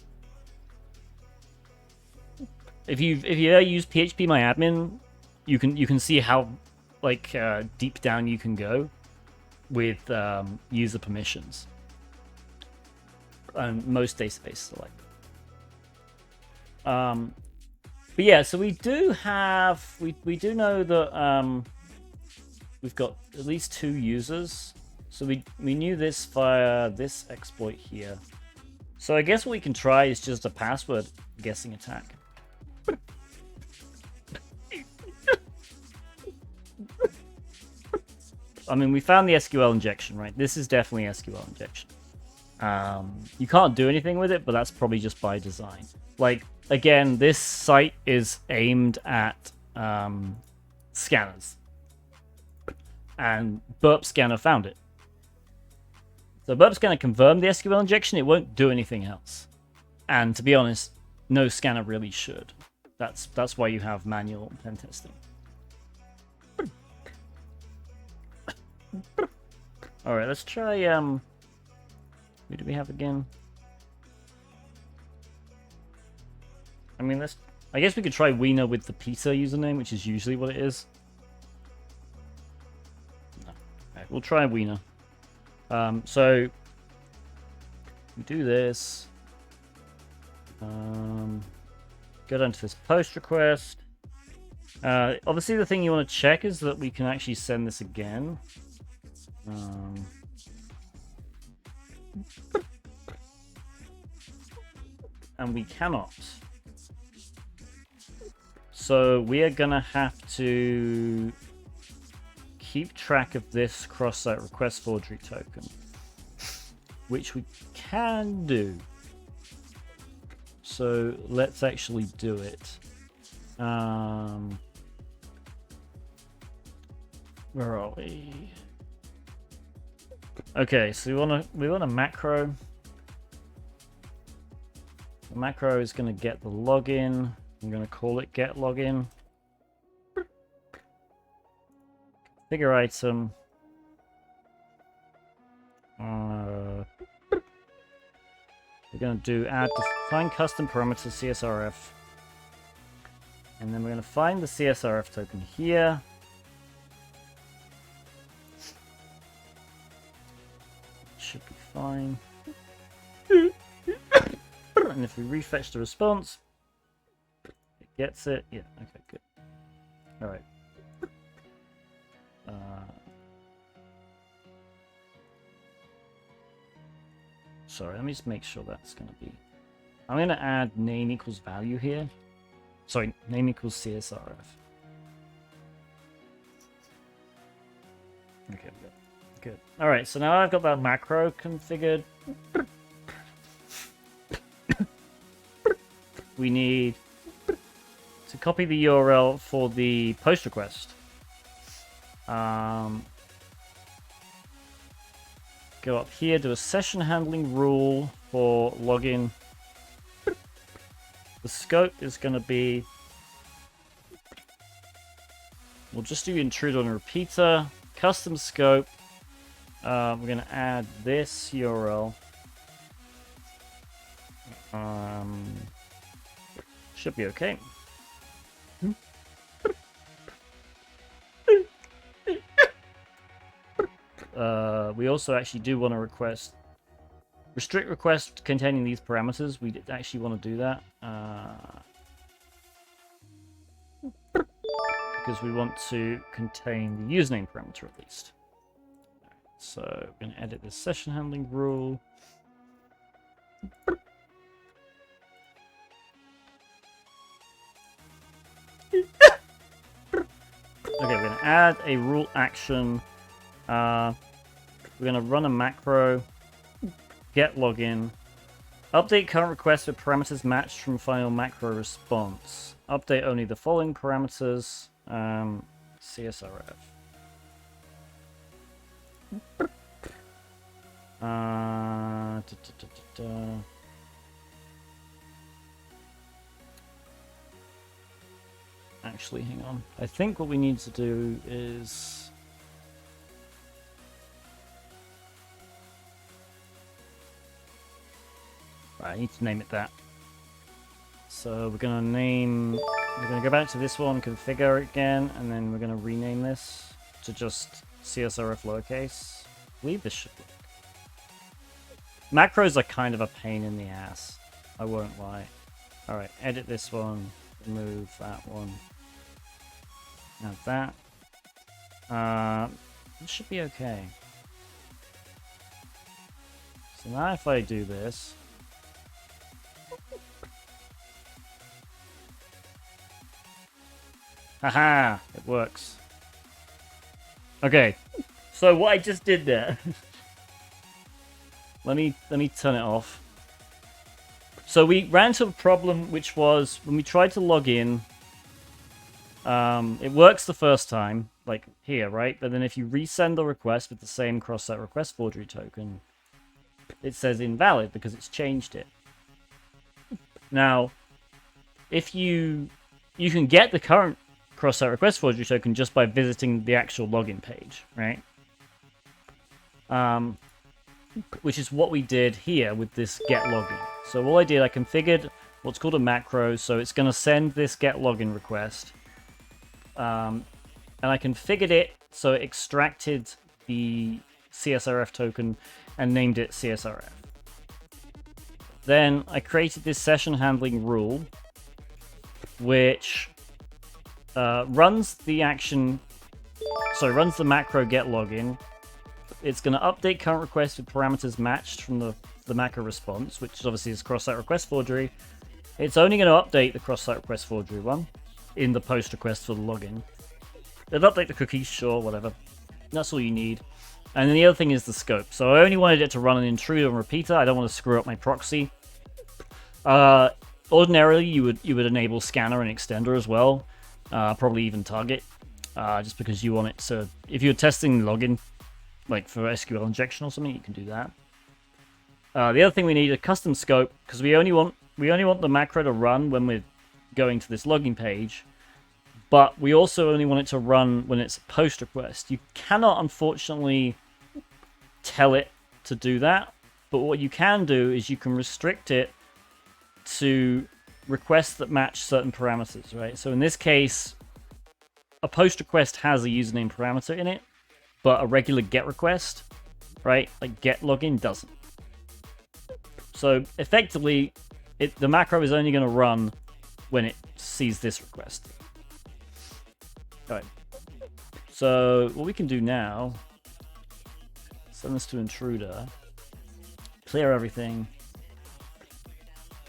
If you ever use phpMyAdmin, you can see how deep down you can go with user permissions, and most databases are like that. But yeah, so we do know that we've got at least 2 users. So we knew this via this exploit here. So I guess what we can try is just a password guessing attack. I mean, we found the SQL injection, right? This is definitely SQL injection. You can't do anything with it, but that's probably just by design. Like, again, this site is aimed at scanners. And Burp Scanner found it. So Burp Scanner confirmed the SQL injection. It won't do anything else. And to be honest, no scanner really should. That's why you have manual pen testing. Alright, let's try, who do we have again? I mean, let's I guess we could try Wiener with the Peter username, which is usually what it is. No. Okay, we'll try Wiener. So we do this. Go down to this post request. Obviously, the thing you want to check is that we can actually send this again. And we cannot. So we are going to have to keep track of this cross-site request forgery token, which we can do. So let's actually do it. Where are we? Okay, so we want a macro. The macro is going to get the login. I'm going to call it get login. Figure item. We're going to do add define custom parameter CSRF. And then we're going to find the CSRF token here. Should be fine. And if we refetch the response, it gets it. Yeah, okay, good. Alright. Sorry, let me just make sure that's going to be... I'm going to add name equals value here. Sorry, name equals CSRF. Okay, good. Alright, so now I've got that macro configured. We need to copy the URL for the post request. Go up here, do a session handling rule for login. The scope is going to be... We'll just do intruder and repeater. Custom scope. We're going to add this URL. Should be okay. We also actually do want to restrict request containing these parameters. We actually want to do that because we want to contain the username parameter at least. So we're going to edit this session handling rule. Okay, we're going to add a rule action. We're going to run a macro, get login, update current request with parameters matched from final macro response. Update only the following parameters, CSRF. Actually, hang on. I think what we need to do is... Right, I need to name it that. So we're going to go back to this one, configure it again, and then we're going to rename this to just CSRF lowercase. I believe this should work. Macros are kind of a pain in the ass. I won't lie. Alright, edit this one, remove that one. Add that. It should be okay. So now if I do this... Haha! It works. Okay. So what I just did there... let me turn it off. So we ran into a problem which was when we tried to log in, it works the first time, like here, right? But then if you resend the request with the same cross-site request forgery token, it says invalid because it's changed it. Now, if you can get the current cross-site request forgery token just by visiting the actual login page, right? Which is what we did here with this get login. So all I did, I configured what's called a macro. So it's going to send this get login request. And I configured it so it extracted the CSRF token and named it CSRF. Then I created this session handling rule, which runs the macro get login. It's going to update current request with parameters matched from the macro response, which obviously is cross-site request forgery. It's only going to update the cross-site request forgery one in the post request for the login. It'll update the cookies, sure, whatever. That's all you need. And then the other thing is the scope. So I only wanted it to run an intruder and repeater. I don't want to screw up my proxy. Ordinarily, you would enable scanner and extender as well. Probably even target. Just because you want it to... If you're testing login, like for SQL injection or something, you can do that. The other thing we need a custom scope, because we only want the macro to run when we're going to this login page. But we also only want it to run when it's a post request. You cannot, unfortunately, tell it to do that. But what you can do is you can restrict it to requests that match certain parameters, right? So in this case, a post request has a username parameter in it, but a regular get request, right, like get login, doesn't. So effectively, the macro is only going to run when it sees this request. Alright, so what we can do now, send this to intruder, clear everything,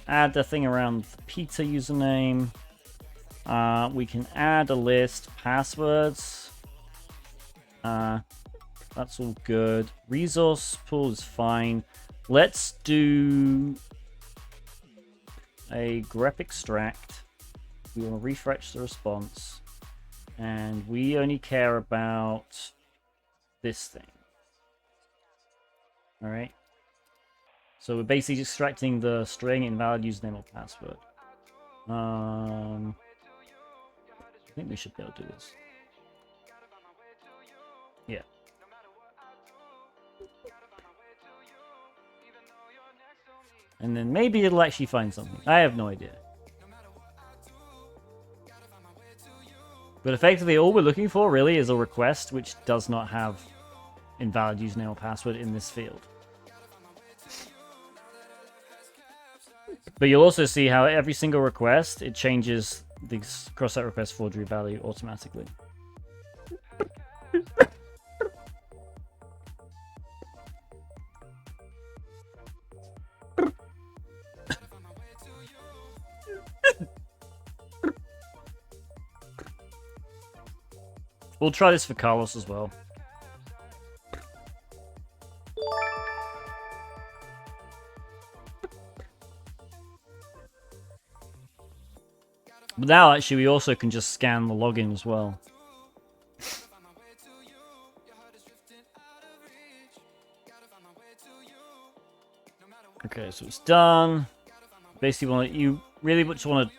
add the thing around the Peter username, we can add a list, passwords, that's all good, resource pool is fine, let's do a grep extract, we want to refresh the response. And we only care about this thing. Alright. So we're basically extracting the string invalid username or password. I think we should be able to do this. Yeah. And then maybe it'll actually find something. I have no idea. But effectively, all we're looking for, really, is a request which does not have invalid username or password in this field. But you'll also see how every single request, it changes the cross-site request forgery value automatically. We'll try this for Carlos as well. But now, actually, we also can just scan the login as well. Okay, so it's done. Basically, you really just want to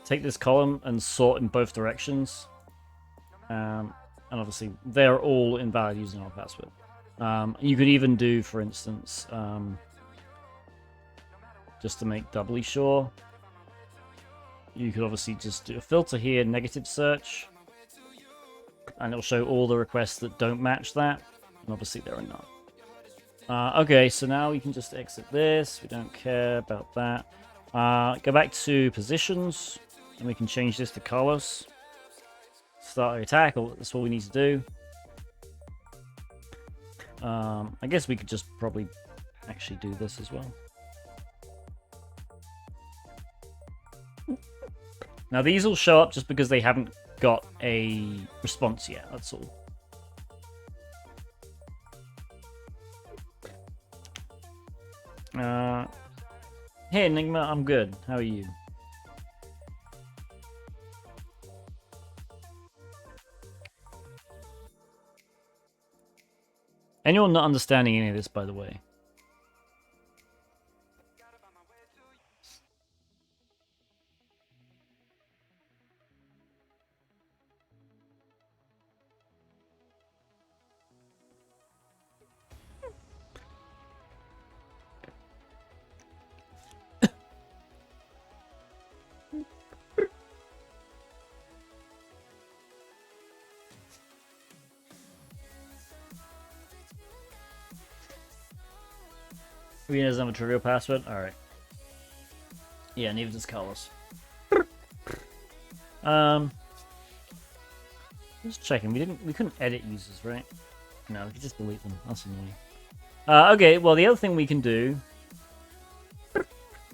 take this column and sort in both directions. And obviously, they're all invalid username or password. You could even do, for instance, just to make doubly sure, you could obviously just do a filter here, negative search, and it'll show all the requests that don't match that, and obviously there are none. Okay, so now we can just exit this, we don't care about that. Go back to positions, and we can change this to Carlos. Start the attack, or that's what we need to do. I guess we could just probably actually do this as well. Now these will show up just because they haven't got a response yet, that's all. Hey Enigma, I'm good. How are you? Anyone not understanding any of this, by the way? He doesn't have a trivial password? Alright. Yeah, neither does Carlos. Just checking. We couldn't edit users, right? No, we could just delete them. That's annoying. Okay, well the other thing we can do,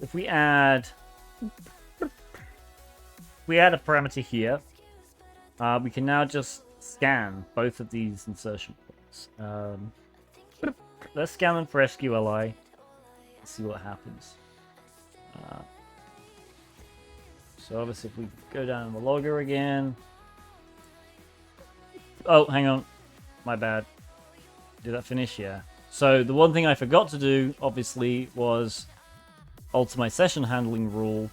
if we add a parameter here, we can now just scan both of these insertion points. Let's scan them for SQLI. Let's see what happens. So obviously if we go down in the logger again. Oh, hang on. My bad. Did that finish? Yeah. So the one thing I forgot to do, obviously, was alter my session handling rule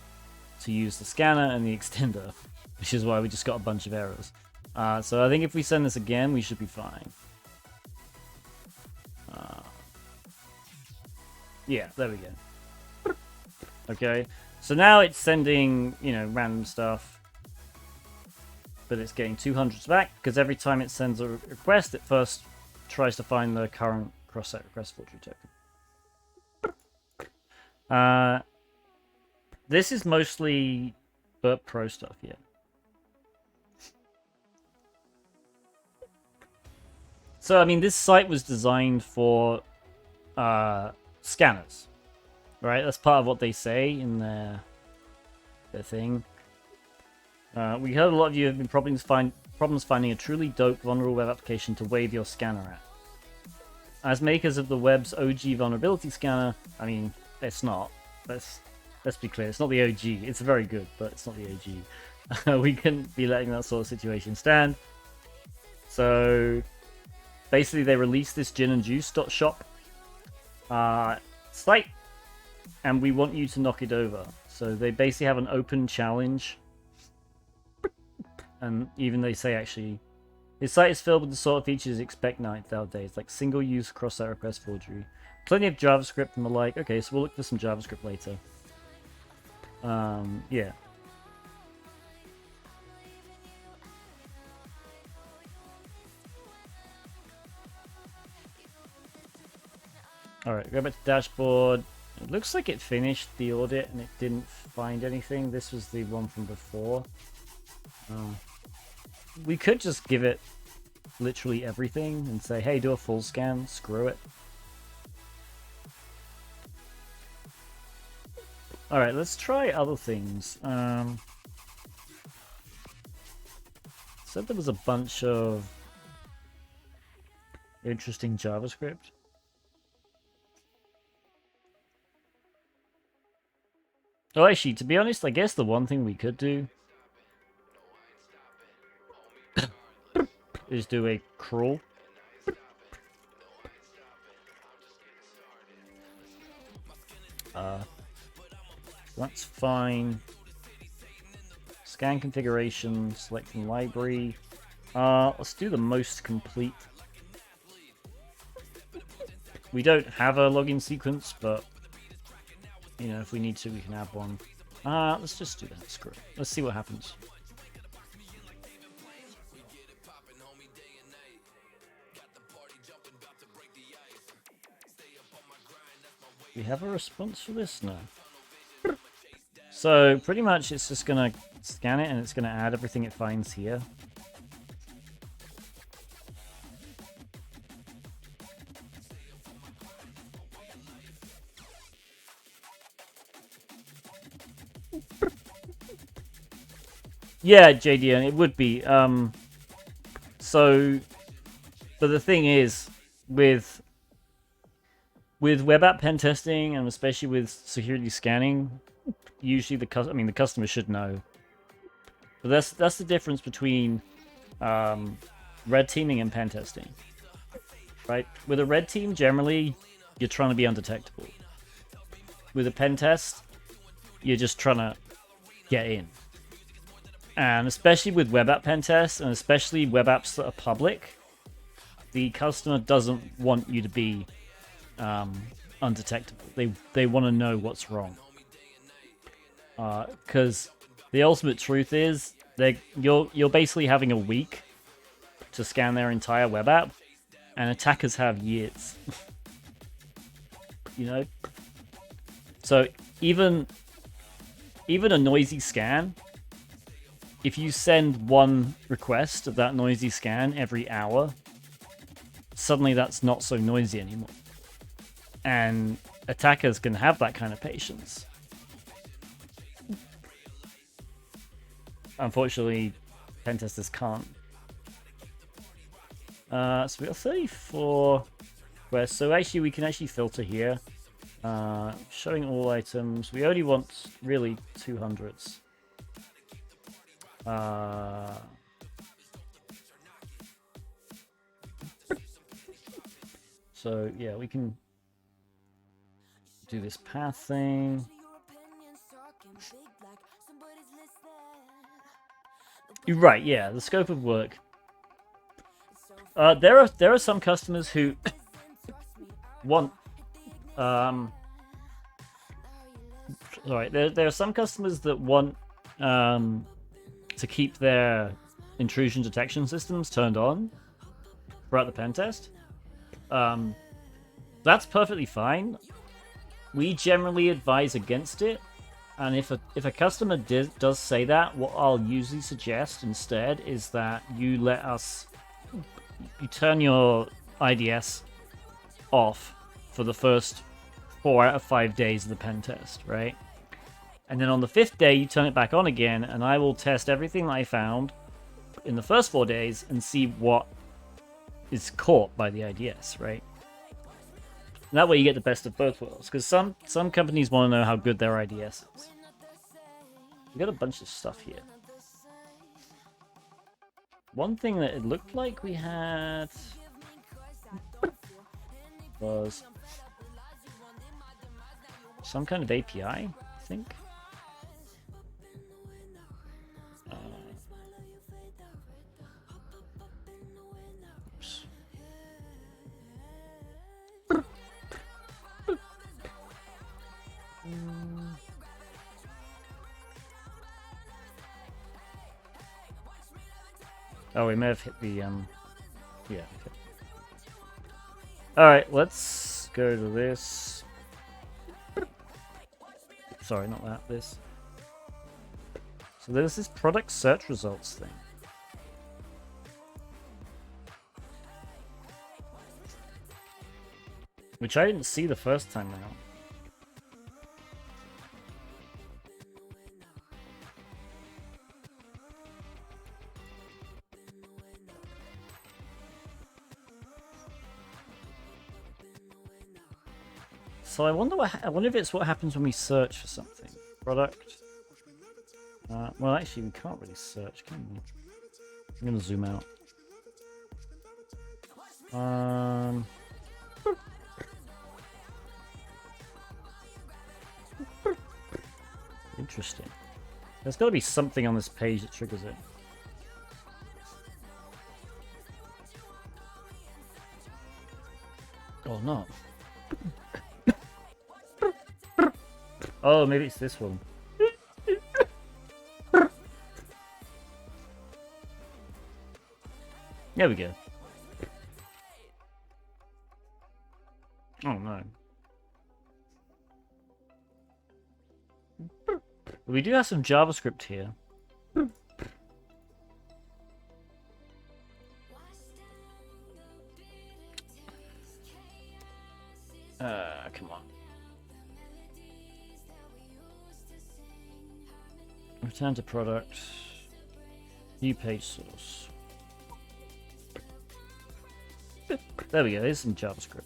to use the scanner and the extender, which is why we just got a bunch of errors. So I think if we send this again, we should be fine. Yeah, there we go. Okay, so now it's sending, random stuff, but it's getting 200s back, because every time it sends a request, it first tries to find the current cross-site request forgery token. This is mostly Burp Pro stuff, yeah. So, I mean, this site was designed for scanners, right? That's part of what they say in their thing. We heard a lot of you have been problems finding a truly dope vulnerable web application to wave your scanner at. As makers of the web's OG vulnerability scanner, I mean, it's not. Let's be clear, it's not the OG. It's very good, but it's not the OG. We couldn't be letting that sort of situation stand. So basically, they released this ginandjuice.shop site, and we want you to knock it over. So they basically have an open challenge, and even they say actually, his site is filled with the sort of features expect nowadays, like single-use cross-site request forgery, plenty of JavaScript and the like. Okay, so we'll look for some JavaScript later. Yeah. Alright, go back to dashboard. It looks like it finished the audit and it didn't find anything. This was the one from before. We could just give it literally everything and say, hey, do a full scan, screw it. Alright, let's try other things. Said there was a bunch of interesting JavaScript. Oh, actually, to be honest, I guess the one thing we could do is do a crawl. That's fine. Scan configuration, select from library. Let's do the most complete. We don't have a login sequence, but if we need to, we can add one. Let's just do that. Screw it. Let's see what happens. We have a response for this? No. So pretty much it's just gonna scan it and it's gonna add everything it finds here. Yeah, JDN, it would be. But the thing is, with web app pen testing and especially with security scanning, usually the customer should know. But that's the difference between red teaming and pen testing, right? With a red team, generally you're trying to be undetectable. With a pen test, you're just trying to get in. And especially with web app pen tests, and especially web apps that are public, the customer doesn't want you to be undetectable. They want to know what's wrong. Because the ultimate truth is you're basically having a week to scan their entire web app, and attackers have years. So even a noisy scan, if you send one request of that noisy scan every hour, suddenly that's not so noisy anymore. And attackers can have that kind of patience. Unfortunately, pen testers can't. So we got 34 quests. So actually, we can actually filter here. Showing all items. We only want really 200s. So yeah, we can do this path thing. You're right, yeah, the scope of work. There are some customers who want there are some customers that want to keep their intrusion detection systems turned on throughout the pen test. That's perfectly fine. We generally advise against it, and if a customer does say that, what I'll usually suggest instead is that you turn your IDS off for the first 4 out of 5 days of the pen test, right? And then on the 5th day, you turn it back on again, and I will test everything that I found in the first 4 days and see what is caught by the IDS, right? And that way you get the best of both worlds, because some companies want to know how good their IDS is. We got a bunch of stuff here. One thing that it looked like we had was some kind of API, I think. Oops. Oh, we may have hit the yeah. Okay. All right, let's go to this. Sorry, not that. This. So there's this product search results thing. Which I didn't see the first time around. So I wonder if it's what happens when we search for something. Product. Well, actually, we can't really search, can we? I'm gonna zoom out. Interesting. There's got to be something on this page that triggers it. Oh no. Oh, maybe it's this one. There we go. Oh no. We do have some JavaScript here. Come on. Return to product. New page source. There we go. There's some JavaScript.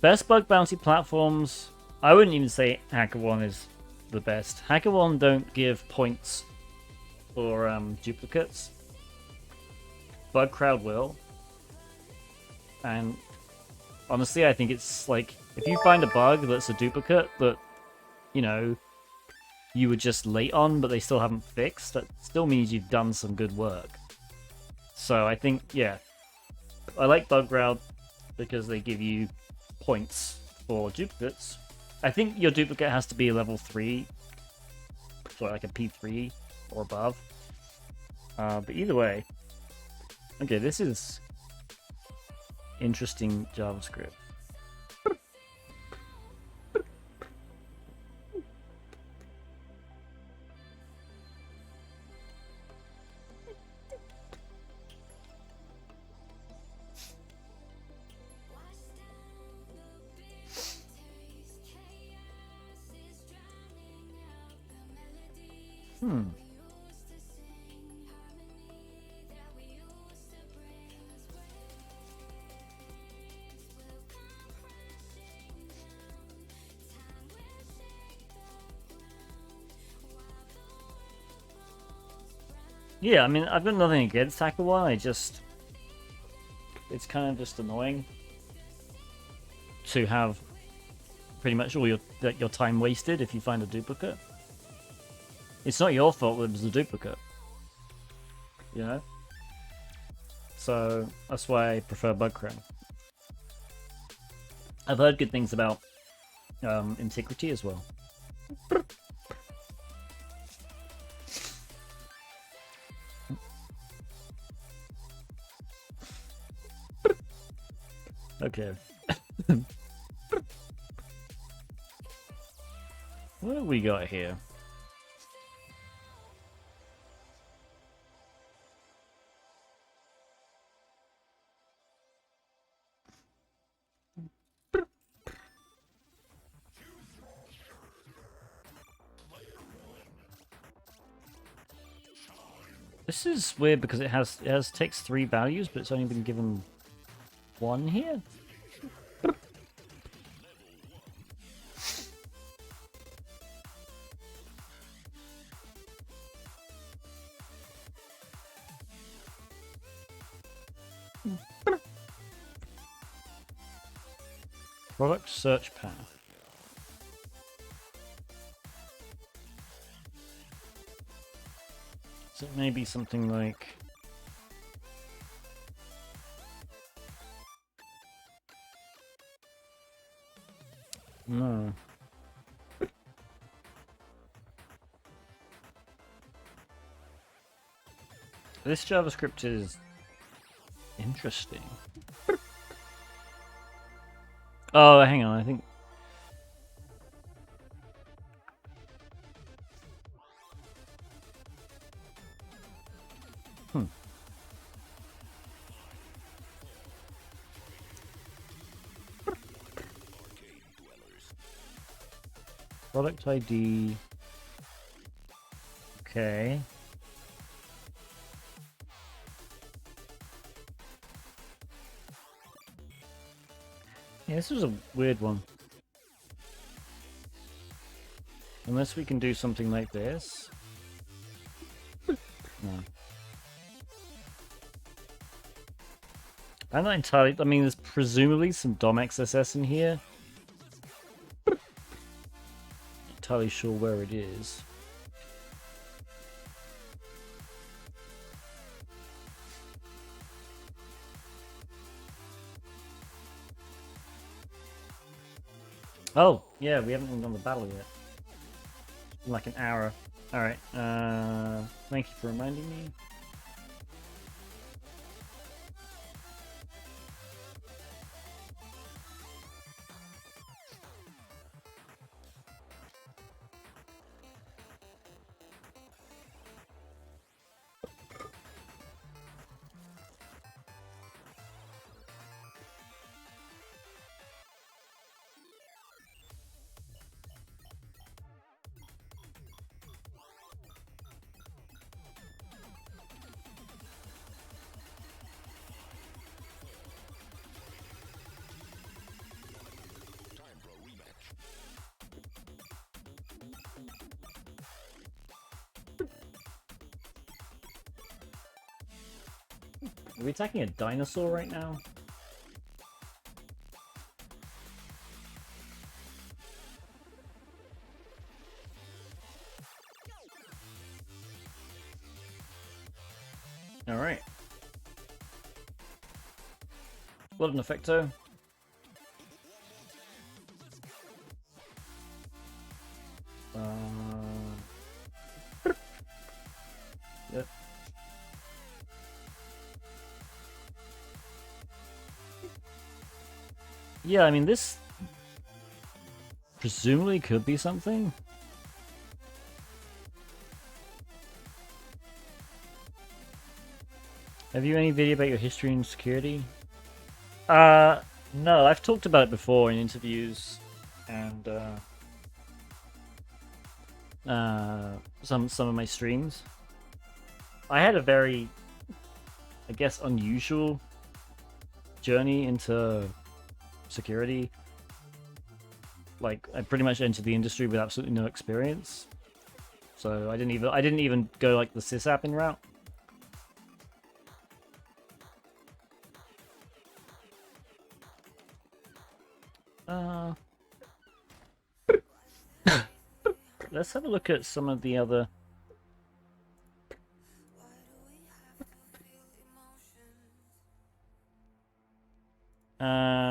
Best bug bounty platforms. I wouldn't even say HackerOne is the best. HackerOne don't give points for duplicates. Bugcrowd will. And honestly, I think it's like, if you find a bug that's a duplicate that, you know, you were just late on, but they still haven't fixed, that still means you've done some good work. So I think, yeah, I like Bugcrowd because they give you points for duplicates. I think your duplicate has to be a level 3, so like a P3 or above. But either way, okay, this is interesting JavaScript. Hmm. Yeah, I mean, I've got nothing against Hacker One. It's kind of just annoying to have pretty much all your time wasted if you find a duplicate. It's not your fault that it was a duplicate, you know? So that's why I prefer bug cram. I've heard good things about Integrity as well. Okay. What have we got here? This is weird because it takes 3 values, but it's only been given 1 here. Product search path. So it may be something like... No. This JavaScript is interesting. Oh, hang on, I think... Product ID... Okay. Yeah, this was a weird one. Unless we can do something like this. No. I'm not entirely... I mean, there's presumably some DOM XSS in here. Not entirely sure where it is. Oh, yeah, we haven't even done the battle yet. It's been like an hour. Alright, thank you for reminding me. Are we attacking a dinosaur right now? Alright. What an effecto. Yep. Yeah, I mean, this presumably could be something. Have you any video about your history and security? No, I've talked about it before in interviews, and some of my streams. I had a very, I guess, unusual journey into security. Like, I pretty much entered the industry with absolutely no experience, so I didn't even go like the sysapping route. Let's have a look at some of the other.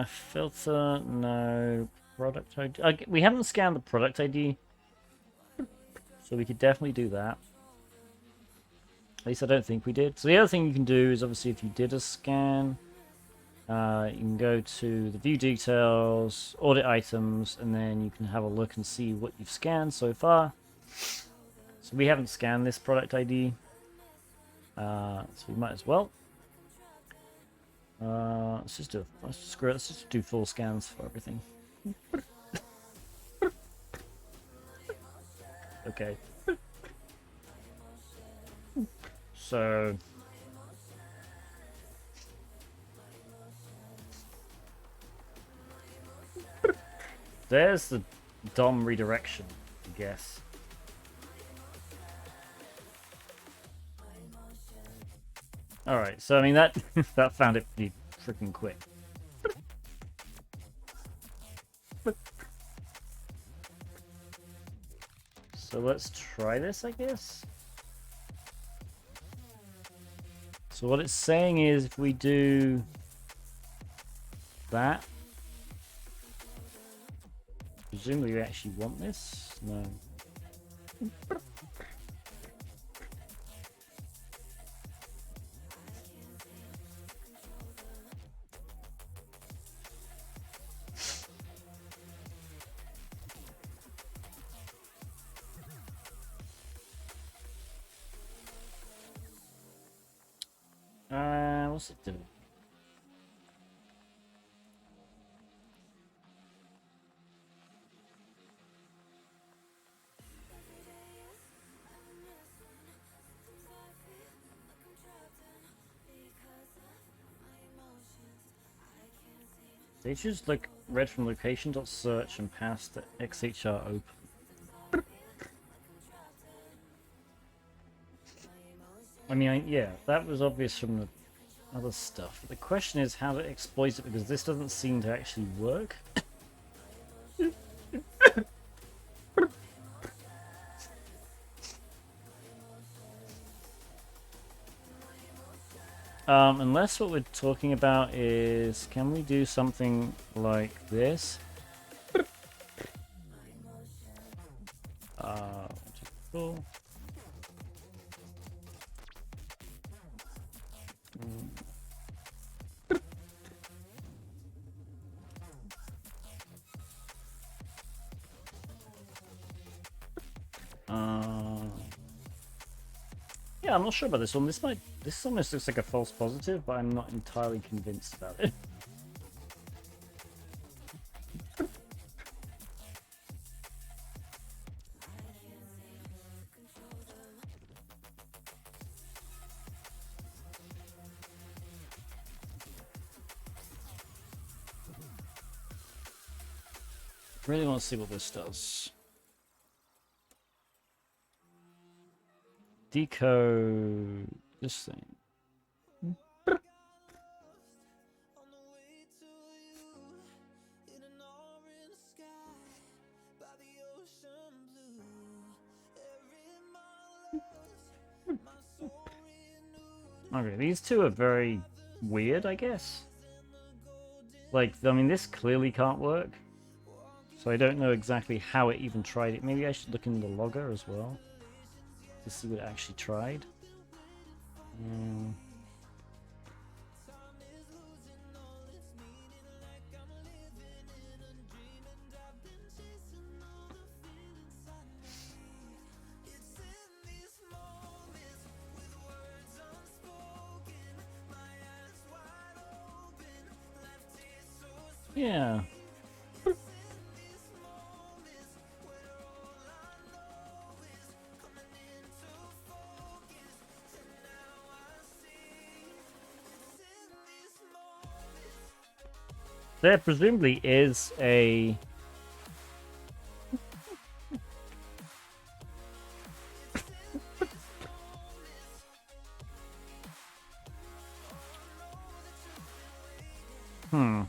Filter, no. Product ID. We haven't scanned the product ID, so we could definitely do that. At least I don't think we did. So the other thing you can do is, obviously, if you did a scan, you can go to the view details, audit items, and then you can have a look and see what you've scanned so far. So we haven't scanned this product ID, so we might as well. Let's just do full scans for everything. Okay. So there's the DOM redirection, I guess. Alright, so I mean that that found it pretty freaking quick. So let's try this, I guess. So what it's saying is, if we do that, presumably we actually want this? No. What's it doing? They just like read from location.search and passed the XHR open. I mean, yeah, that was obvious from the other stuff. The question is how to exploit it, because this doesn't seem to actually work. Unless what we're talking about is, can we do something like this? Cool. Yeah, I'm not sure about this one. This almost looks like a false positive, but I'm not entirely convinced about it. Really want to see what this does. Decode this thing. Okay, these two are very weird, I guess. Like, I mean, this clearly can't work. So I don't know exactly how it even tried it. Maybe I should look in the logger as well to see what it actually tried. Yeah. There presumably is a... Hmm.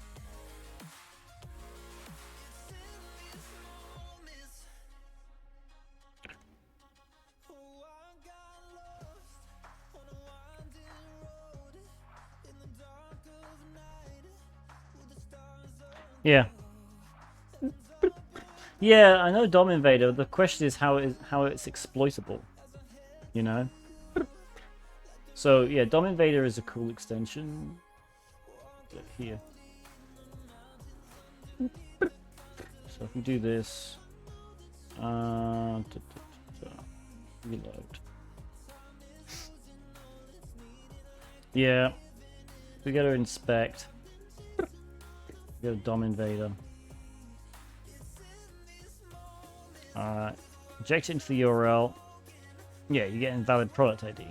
Yeah. Yeah, I know Dom Invader. The question is how it's exploitable. You know? So yeah, Dom Invader is a cool extension. Here. So if we do this, reload. Yeah, we go to inspect. We go to Dom Invader. Inject it into the URL. Yeah, you get invalid product ID.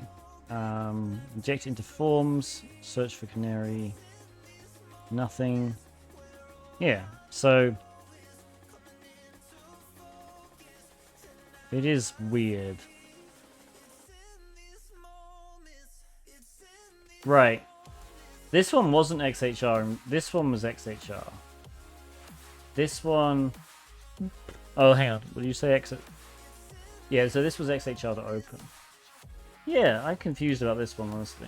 Inject it into forms. Search for canary. Nothing. Yeah, so it is weird. Right. This one wasn't XHR, and this one was XHR. This one... Oh, hang on. Would you say X... Yeah, so this was XHR to open. Yeah, I'm confused about this one, honestly.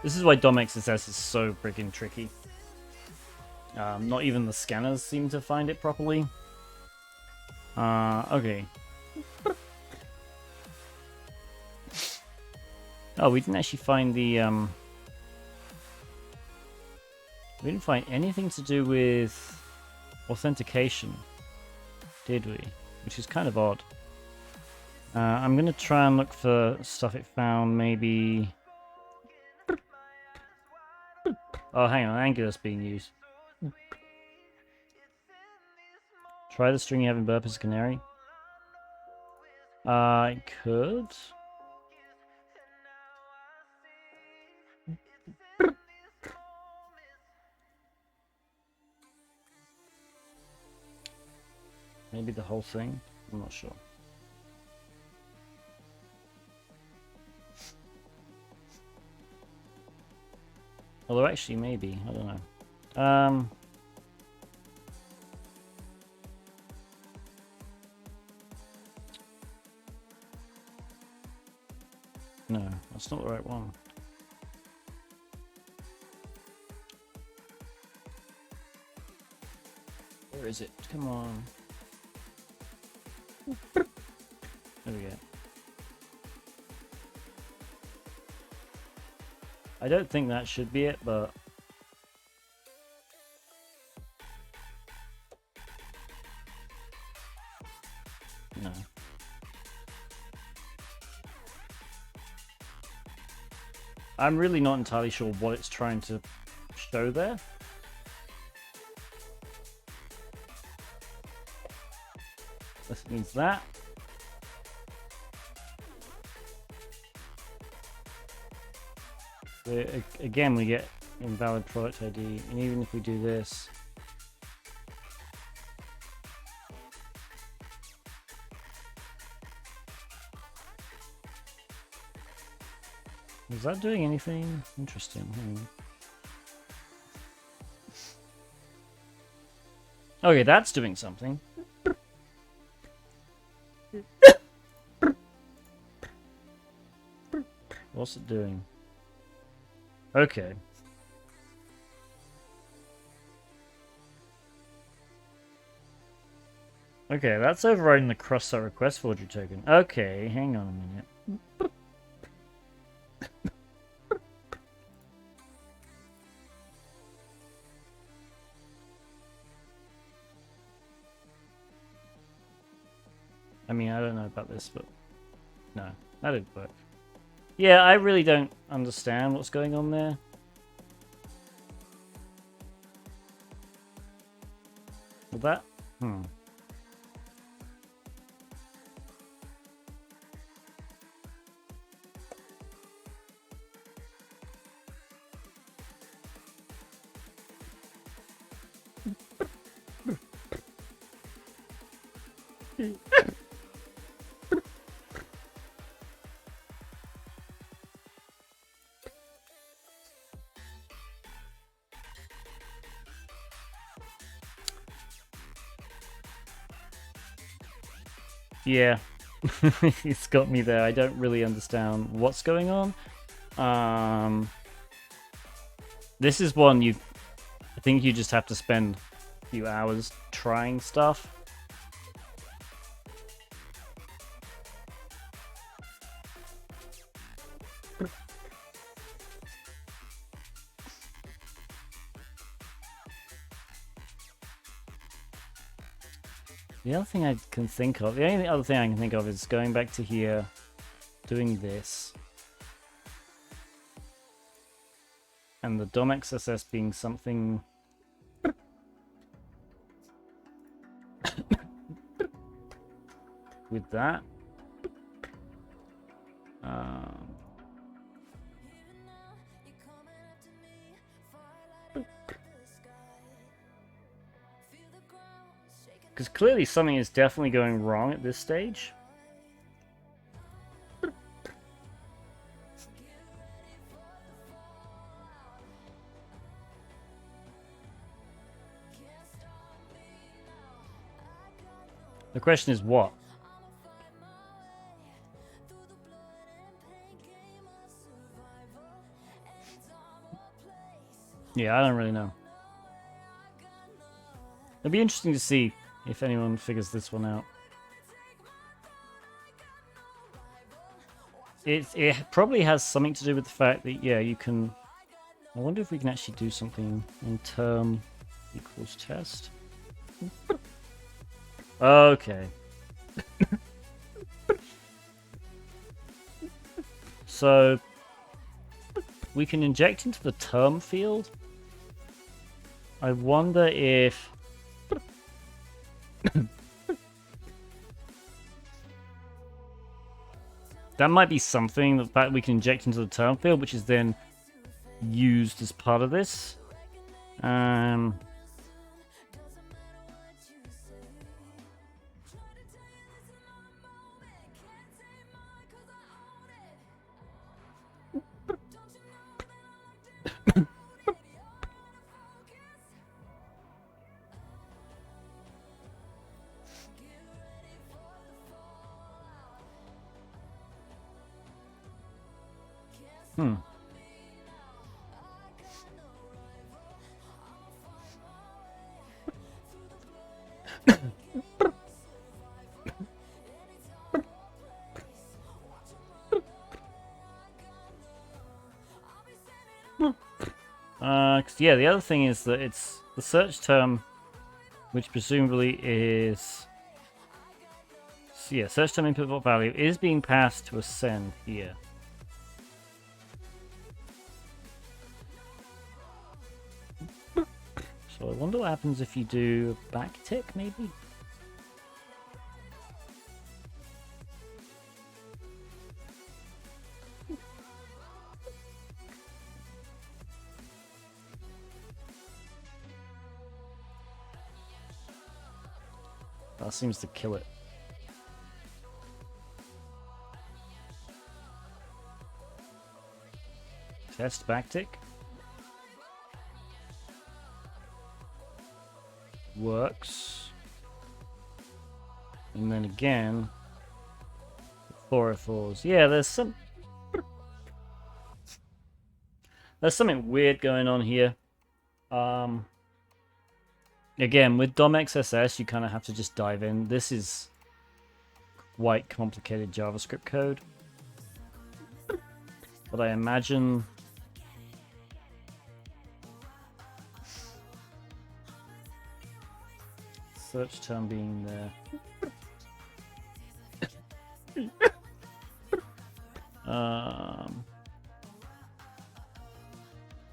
This is why DOM XSS is so freaking tricky. Not even the scanners seem to find it properly. Okay. Oh, we didn't actually find the, we didn't find anything to do with authentication, did we? Which is kind of odd. I'm going to try and look for stuff it found, maybe... Oh, hang on, Angular's being used. Try the string you have in burp as a canary. I could... Maybe the whole thing? I'm not sure. Although actually maybe, I don't know. No, that's not the right one. Where is it? Come on. There we go. I don't think that should be it, but... No. I'm really not entirely sure what it's trying to show there. This means that. Again, we get invalid product ID, and even if we do this, is that doing anything interesting? Okay, that's doing something. What's it doing? Okay. Okay, that's overriding the cross-site request forgery token. Okay, hang on a minute. I mean, I don't know about this, but no, that didn't work. Yeah, I really don't understand what's going on there. With that? Yeah, it's got me there. I don't really understand what's going on. This is one I think you just have to spend a few hours trying stuff. The other thing I can think of, the only other thing I can think of is going back to here, doing this. And the DOM XSS being something... with that. Because clearly something is definitely going wrong at this stage. The question is what? Yeah, I don't really know. It'll be interesting to see if anyone figures this one out. It probably has something to do with the fact that, yeah, you can... I wonder if we can actually do something in term equals test. Okay. So we can inject into the term field. I wonder if that might be something that we can inject into the term field, which is then used as part of this. Yeah, the other thing is that it's the search term, which presumably is... yeah, search term input value is being passed to a send here. So I wonder what happens if you do a backtick, maybe? That seems to kill it. Test backtick. Works. And then again, 404s. Yeah, there's something weird going on here. Again, with DOM XSS, you kind of have to just dive in. This is quite complicated JavaScript code. But I imagine... search term being there. If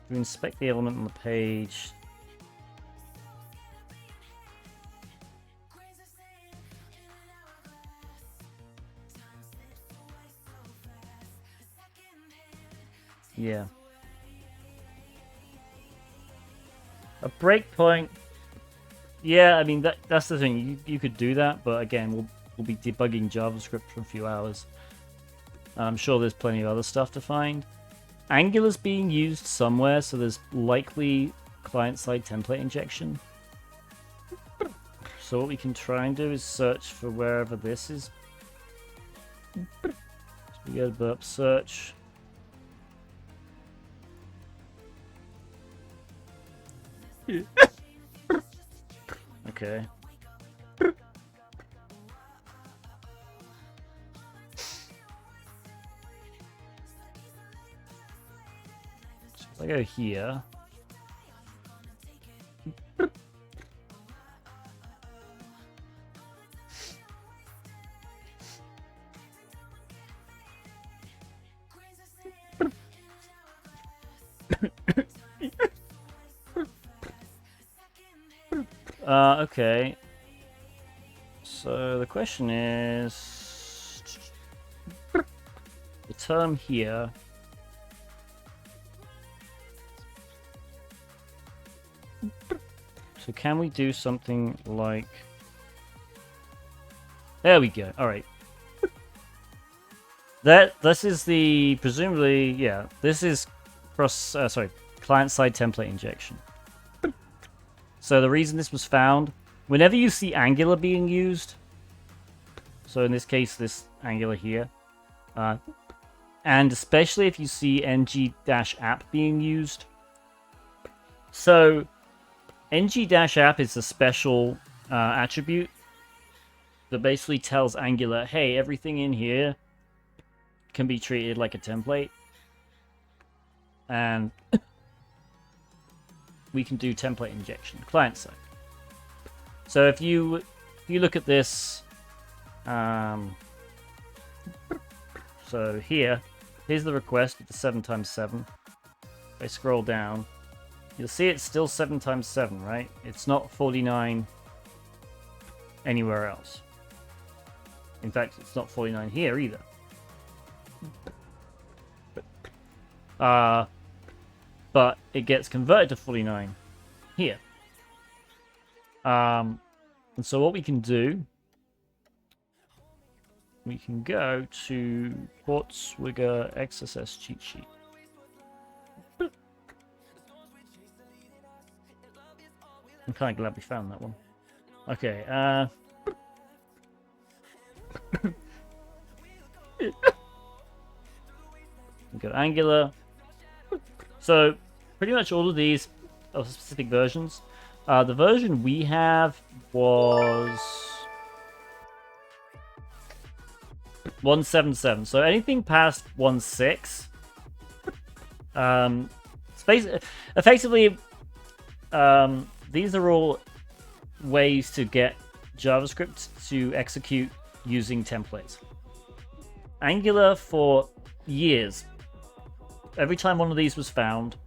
you inspect the element on the page... yeah. A breakpoint Yeah, I mean that's the thing. You could do that, but again, we'll be debugging JavaScript for a few hours. I'm sure there's plenty of other stuff to find. Angular's being used somewhere, so there's likely client-side template injection. So what we can try and do is search for wherever this is. So we go to burp search. Okay. So if I go here. Okay. So the question is the term here. So can we do something like... There we go. All right. This is the presumably, yeah, this is client-side template injection. So the reason this was found, whenever you see Angular being used, so in this case, this Angular here, and especially if you see ng-app being used. So ng-app is a special attribute that basically tells Angular, hey, everything in here can be treated like a template. And we can do template injection, client side. So if you look at this, so here's the request with the 7x7. If I scroll down, you'll see it's still 7x7, right? It's not 49 anywhere else. In fact, it's not 49 here either. But it gets converted to 49 here. And so what we can do, we can go to Portswigger XSS cheat sheet. I'm kind of glad we found that one. Okay, we got Angular. So pretty much all of these are specific versions. The version we have was 1.7.7. So anything past 1.6, effectively, these are all ways to get JavaScript to execute using templates. Angular for years, every time one of these was found,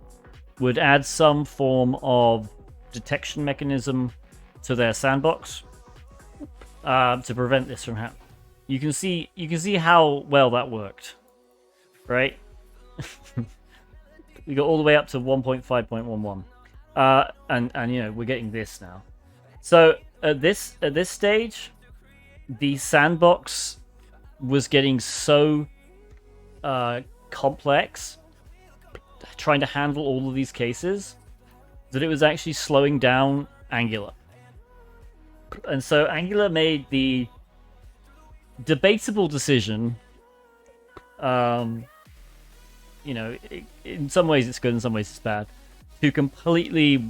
would add some form of detection mechanism to their sandbox to prevent this from happening. You can see how well that worked, right? We got all the way up to 1.5.11, and you know we're getting this now. So at this stage, the sandbox was getting so complex, trying to handle all of these cases, that it was actually slowing down Angular. And so Angular made the debatable decision, you know, in some ways it's good, in some ways it's bad, to completely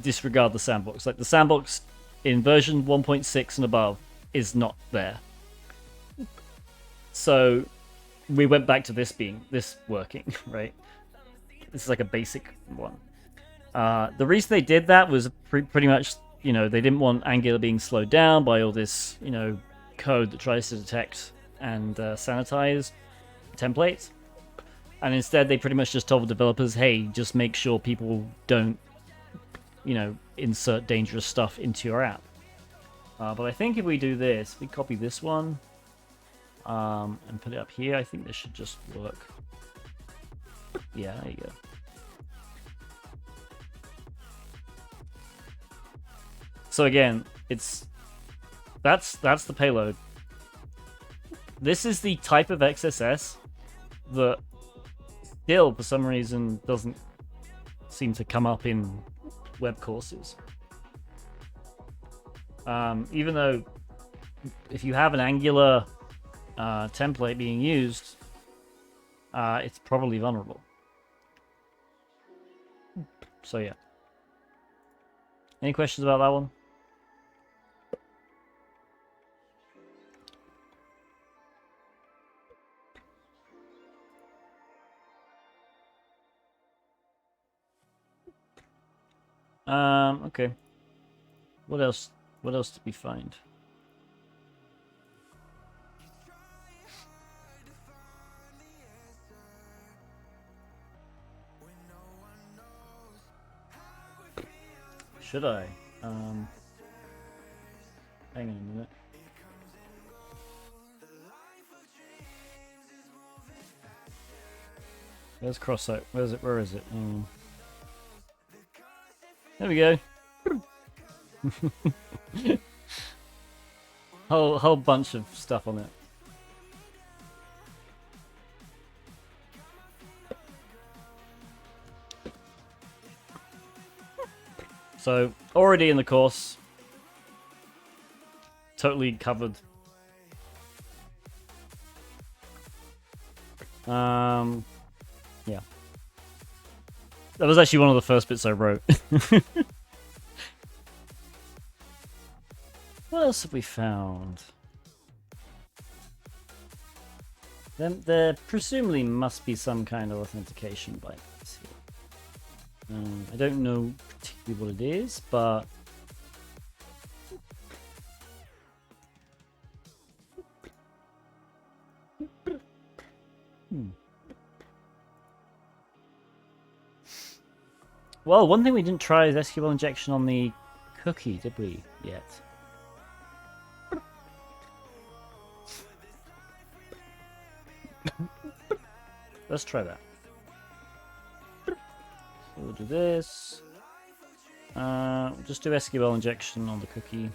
disregard the sandbox. Like the sandbox in version 1.6 and above is not there. So we went back to this working, right? This is like a basic one. The reason they did that was pretty much, you know, they didn't want Angular being slowed down by all this, you know, code that tries to detect and sanitize templates. And instead, they pretty much just told the developers, hey, just make sure people don't, you know, insert dangerous stuff into your app. But I think if we do this, we copy this one, and put it up here, I think this should just work. Yeah, there you go. So again, that's the payload. This is the type of XSS that still, for some reason, doesn't seem to come up in web courses. Even though if you have an Angular template being used, it's probably vulnerable. So yeah. Any questions about that one? Okay. What else? What else did we find? Should I? Hang on a minute. Where's cross-out? Where is it? There we go. whole bunch of stuff on it. So already in the course, totally covered. Yeah. That was actually one of the first bits I wrote. What else have we found? Then there presumably must be some kind of authentication by this here. I don't know particularly what it is, but well, one thing we didn't try is SQL injection on the cookie, did we? Yet. Let's try that. So we'll do this. Just do SQL injection on the cookie.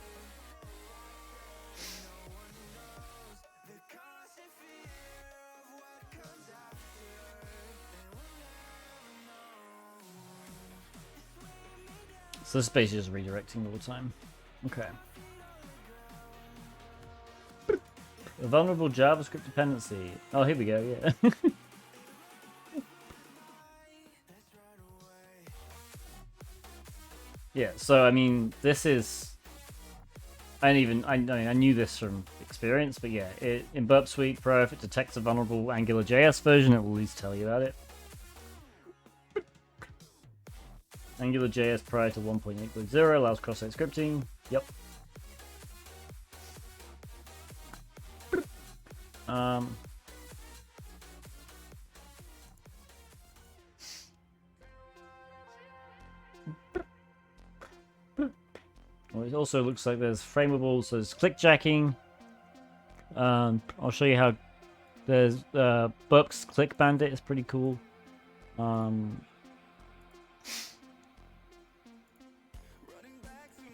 So this is basically just redirecting all the time. Okay. A vulnerable JavaScript dependency. Oh, here we go, yeah. Yeah, so I mean, this is... I knew this from experience, but yeah, in Burp Suite Pro, if it detects a vulnerable Angular JS version, it will at least tell you about it. Angular JS prior to 1.8.0 allows cross-site scripting. Yep. Well, it also looks like there's frameable, so there's clickjacking. I'll show you how there's Buck's Click Bandit is pretty cool.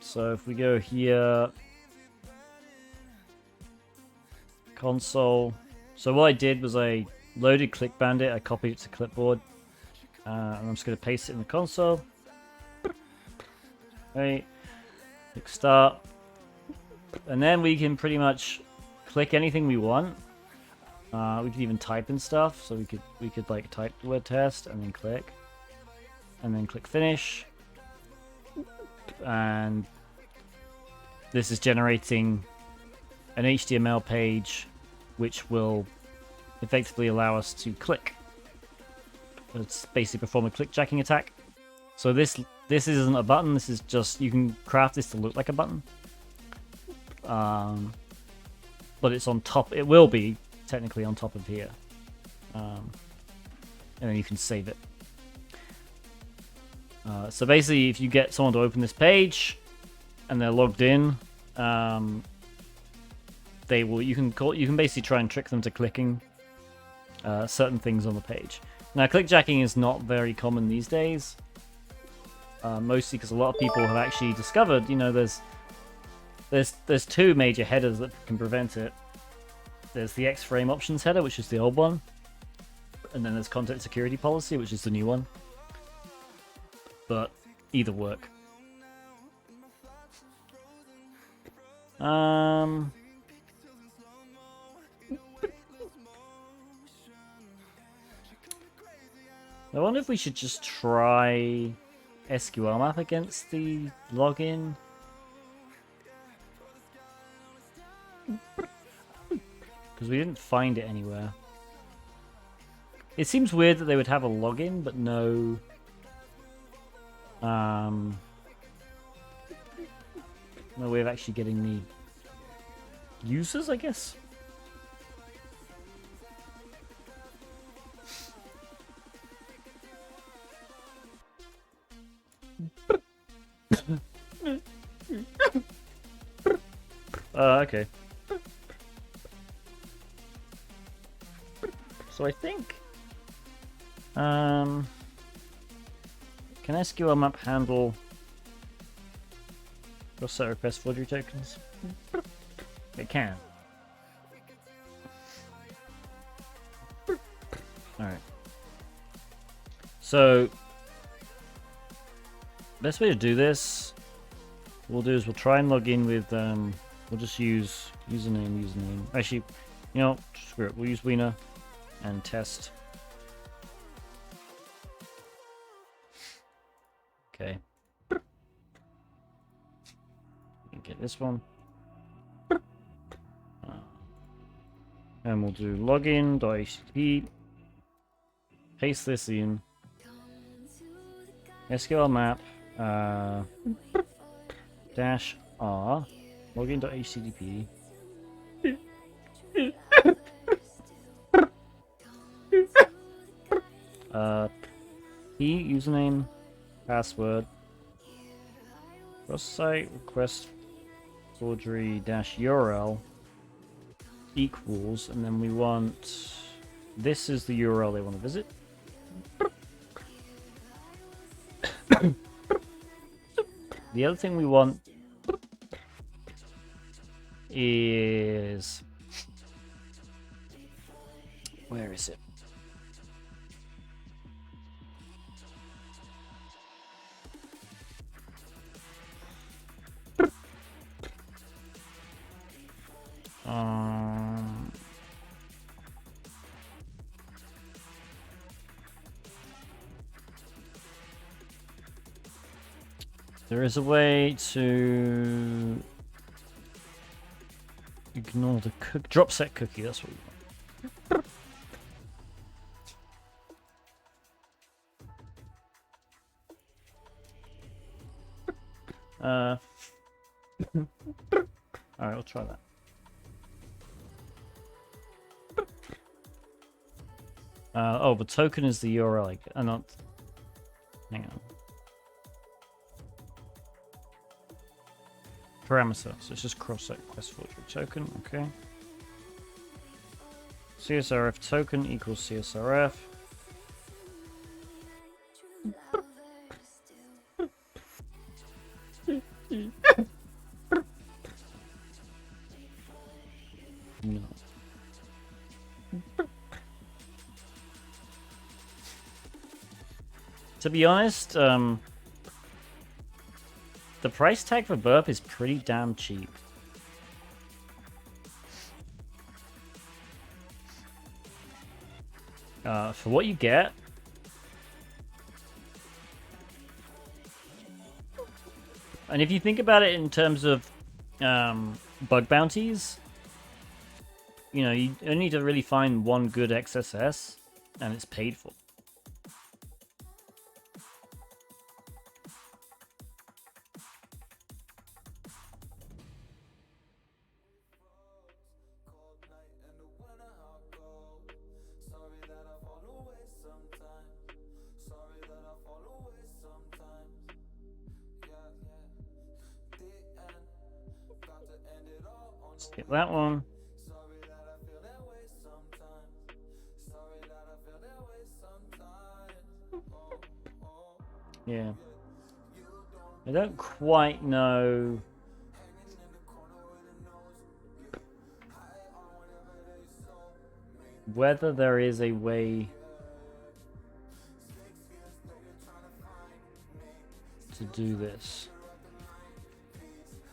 So if we go here, console. So what I did was I loaded Click Bandit, I copied it to clipboard, and I'm just going to paste it in the console. Right, click start, and then we can pretty much click anything we want. We could even type in stuff, so we could like type the word test and then click finish, and this is generating an HTML page which will effectively allow us to click. It's basically perform a clickjacking attack. So this isn't a button, this is just, you can craft this to look like a button. But it's on top, it will be technically on top of here. And then you can save it. So basically, if you get someone to open this page and they're logged in, they will. You can basically try and trick them to clicking certain things on the page. Now, clickjacking is not very common these days, mostly because a lot of people have actually discovered, you know, there's There's two major headers that can prevent it. There's the X-frame options header, which is the old one, and then there's content security policy, which is the new one. But either work. I wonder if we should just try SQL map against the login. Because we didn't find it anywhere. It seems weird that they would have a login, but no... no way of actually getting the users, I guess. Okay. So I think can SQL map handle cross-site request forgery tokens? It can. Alright. So best way to do this, we'll try and log in with we'll just use username. Actually, you know, screw it, we'll use Wiener and test. Okay. Get this one. And we'll do login.http. Paste this in. SQL map -r login.http. Username, password, cross-site request forgery -url equals, and then we want, this is the URL they want to visit. The other thing we want is, where is it? There is a way to ignore the drop set cookie. That's what we want. All right, we'll try that. Oh, the token is the URL. Not. Hang on. Parameter. So it's just cross-site request forgery token. Okay. CSRF token equals CSRF. No. To be honest, the price tag for Burp is pretty damn cheap. For what you get, and if you think about it in terms of bug bounties, you know, you only need to really find one good XSS, and it's paid for. Let's get that one. Yeah. I don't quite know whether there is a way to do this.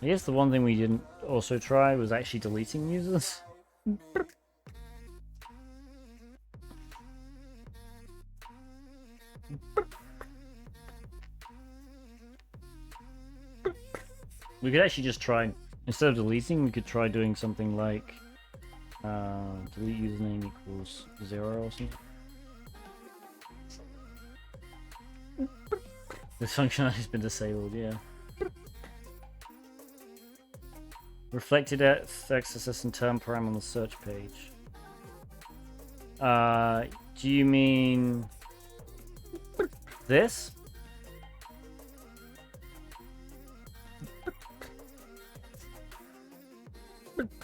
I guess the one thing we didn't also try was actually deleting users. We could actually just try, instead of deleting, we could try doing something like delete username equals 0 or something. This functionality has been disabled, yeah. Reflected XSS and term param on the search page. Do you mean this?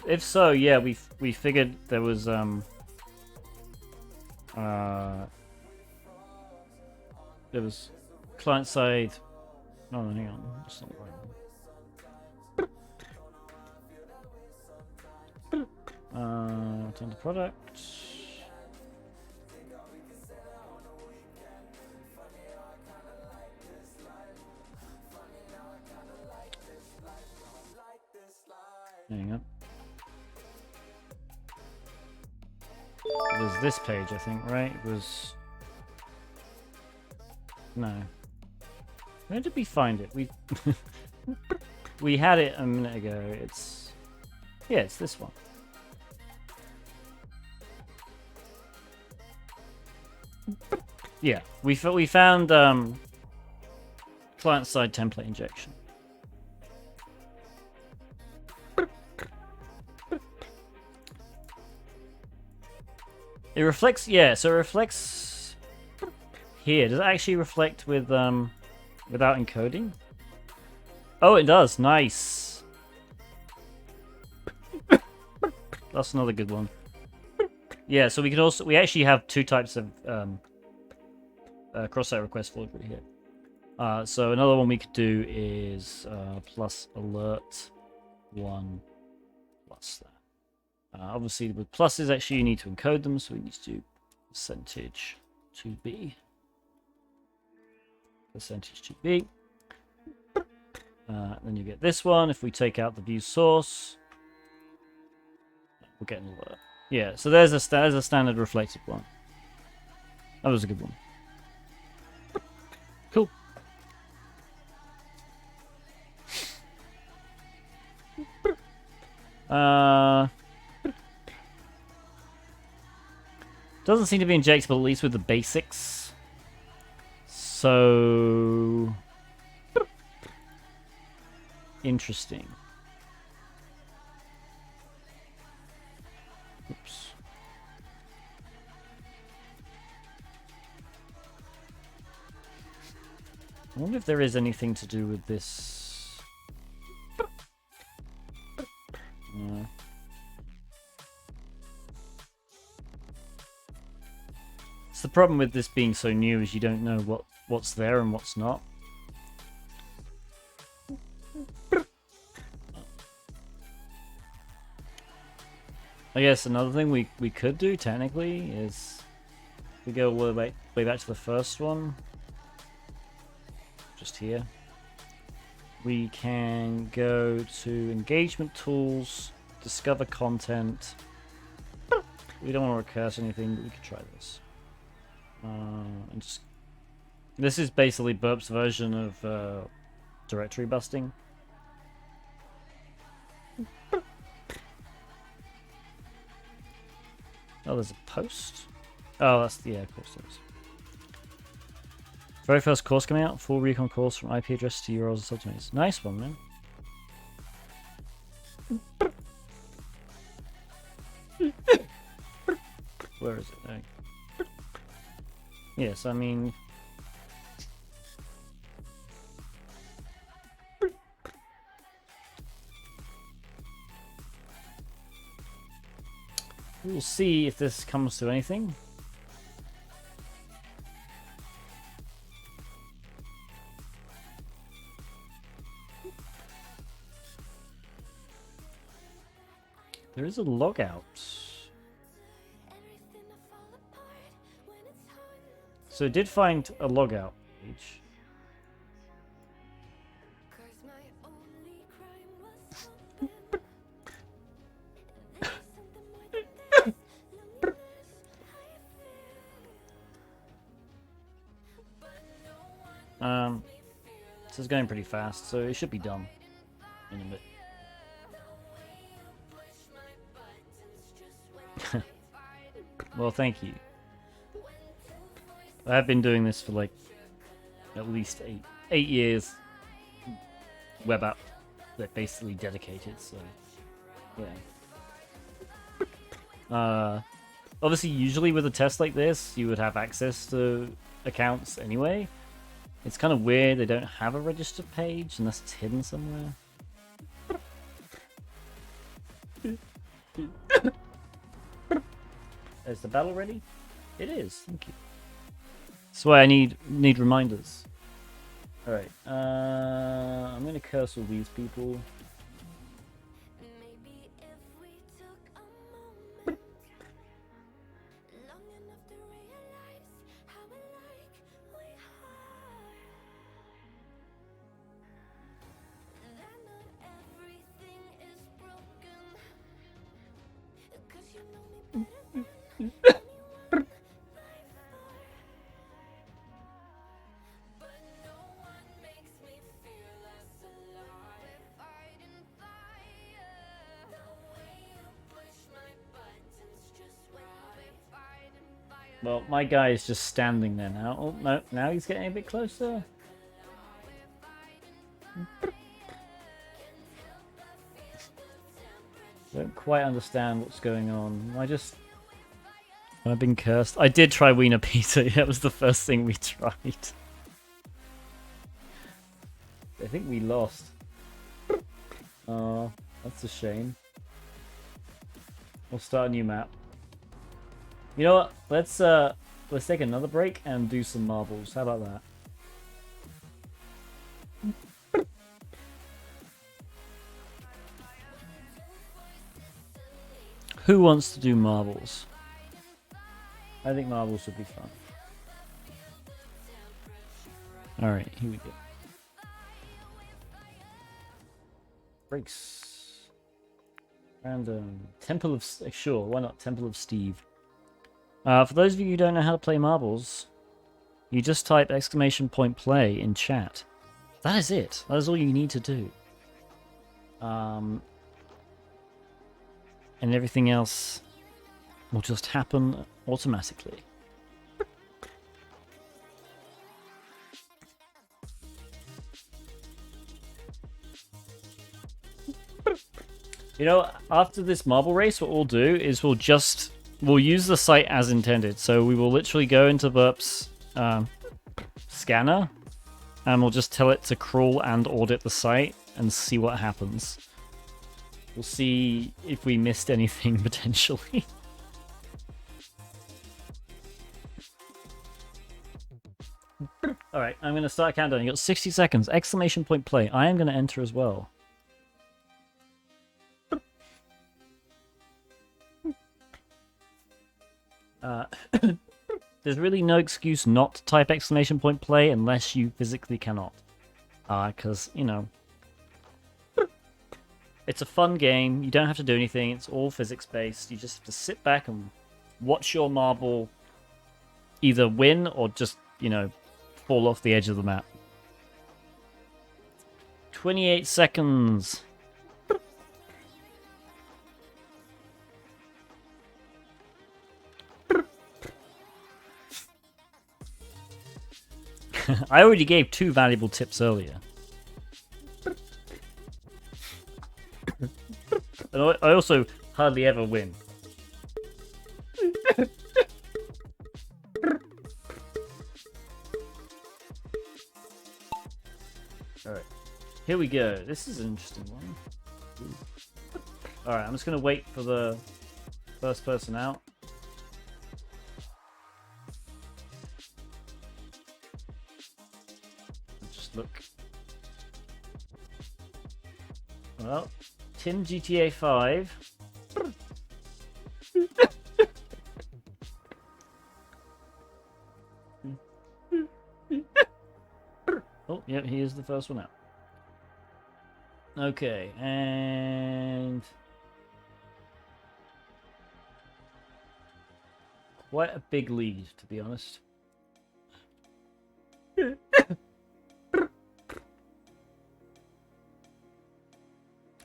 If so, yeah, we figured there was client side. No, hang on, that's not right. Turn to product. Hang on. It was this page, I think, right? It was... No. Where did we find it? We we had it a minute ago. It's... Yeah, it's this one. Yeah, we found client-side template injection. It reflects, yeah, so it reflects here. Does it actually reflect with without encoding? Oh, it does. Nice. That's another good one. Yeah, so we can also actually have two types of cross-site request forgery here. So another one we could do is plus alert 1 plus that. Obviously, with pluses, actually, you need to encode them, so we need to do percentage 2b. Percentage 2b. Then you get this one. If we take out the view source, we'll get an alert. Yeah, so there's a standard reflected one. That was a good one. Cool. Doesn't seem to be injectable, at least with the basics. So... interesting. Oops. I wonder if there is anything to do with this. No. It's the problem with this being so new is you don't know what's there and what's not. I guess another thing we could do technically is we go all the way back to the first one. Just here. We can go to engagement tools, discover content. We don't want to recurse anything, but we could try this. And just this is basically Burp's version of directory busting. Oh, there's a post. Oh, that's yeah, of course there is. Very first course coming out, full recon course from IP address to URLs and subdomains. Nice one, man. Where is it? There. Yes, I mean... we'll see if this comes to anything. There is a logout. So it did find a logout page. This is going pretty fast, so it should be done in a bit. Well, thank you. I have been doing this for like at least eight years. Web app that basically dedicated, so yeah. Obviously, usually with a test like this, you would have access to accounts anyway. It's kind of weird they don't have a register page unless it's hidden somewhere. Is the battle ready? It is. Thank you. That's why I need reminders. All right. I'm gonna curse all these people. Well, my guy is just standing there now. Oh, no, now he's getting a bit closer. Don't quite understand what's going on. I've been cursed. I did try Wiener Pizza. That was the first thing we tried. I think we lost. Oh, that's a shame. We'll start a new map. You know what? Let's take another break and do some marbles. How about that? Who wants to do marbles? I think marbles would be fun. Alright, here we go. Breaks. Random. Temple of... Sure, why not? Temple of Steve. For those of you who don't know how to play marbles, you just type !play in chat. That is it. That is all you need to do. And everything else will just happen automatically. You know, after this marble race, what we'll do is we'll use the site as intended. So we will literally go into Burp's scanner, and we'll just tell it to crawl and audit the site and see what happens. We'll see if we missed anything potentially. Alright, I'm going to start a countdown. You got 60 seconds. ! Play. I am going to enter as well. There's really no excuse not to type ! Play unless you physically cannot. Because, you know, it's a fun game. You don't have to do anything. It's all physics-based. You just have to sit back and watch your marble either win or just, you know, fall off the edge of the map. 28 seconds. I already gave 2 valuable tips earlier. And I also hardly ever win. Alright. Here we go. This is an interesting one. Alright, I'm just going to wait for the first person out. Just look. Well, Tim GTA 5. Yep, he is the first one out. Okay, and quite a big lead, to be honest.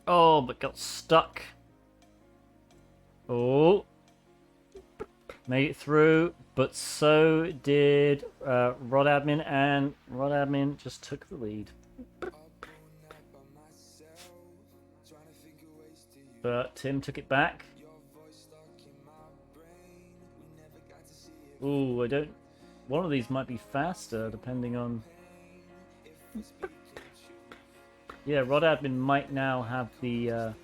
Oh, but got stuck. Oh. Made it through, but so did Rod Admin, and Rod Admin just took the lead. But Tim took it back. Ooh, I don't... One of these might be faster, depending on... Yeah, Rod Admin might now have the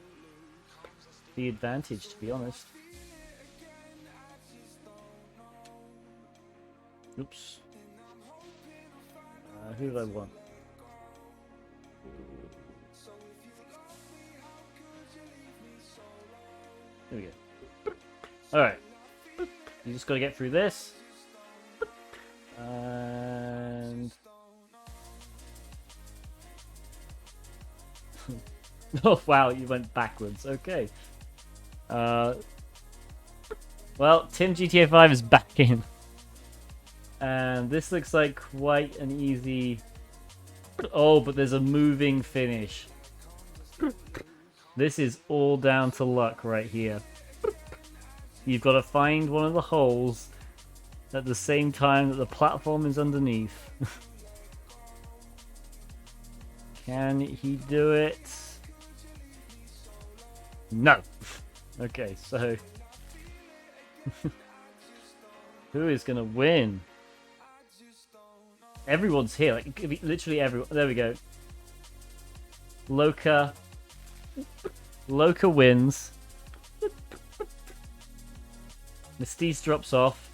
advantage, to be honest. Oops. Who did I want? There we go. Alright. You just gotta get through this. And... Oh wow, you went backwards. Okay. Well, Tim GTA 5 is back in. And this looks like quite an easy... Oh, but there's a moving finish. This is all down to luck right here. You've got to find one of the holes at the same time that the platform is underneath. Can he do it? No. Okay, so... Who is going to win? Everyone's here, like literally everyone. There we go. Loka wins. Mystique drops off.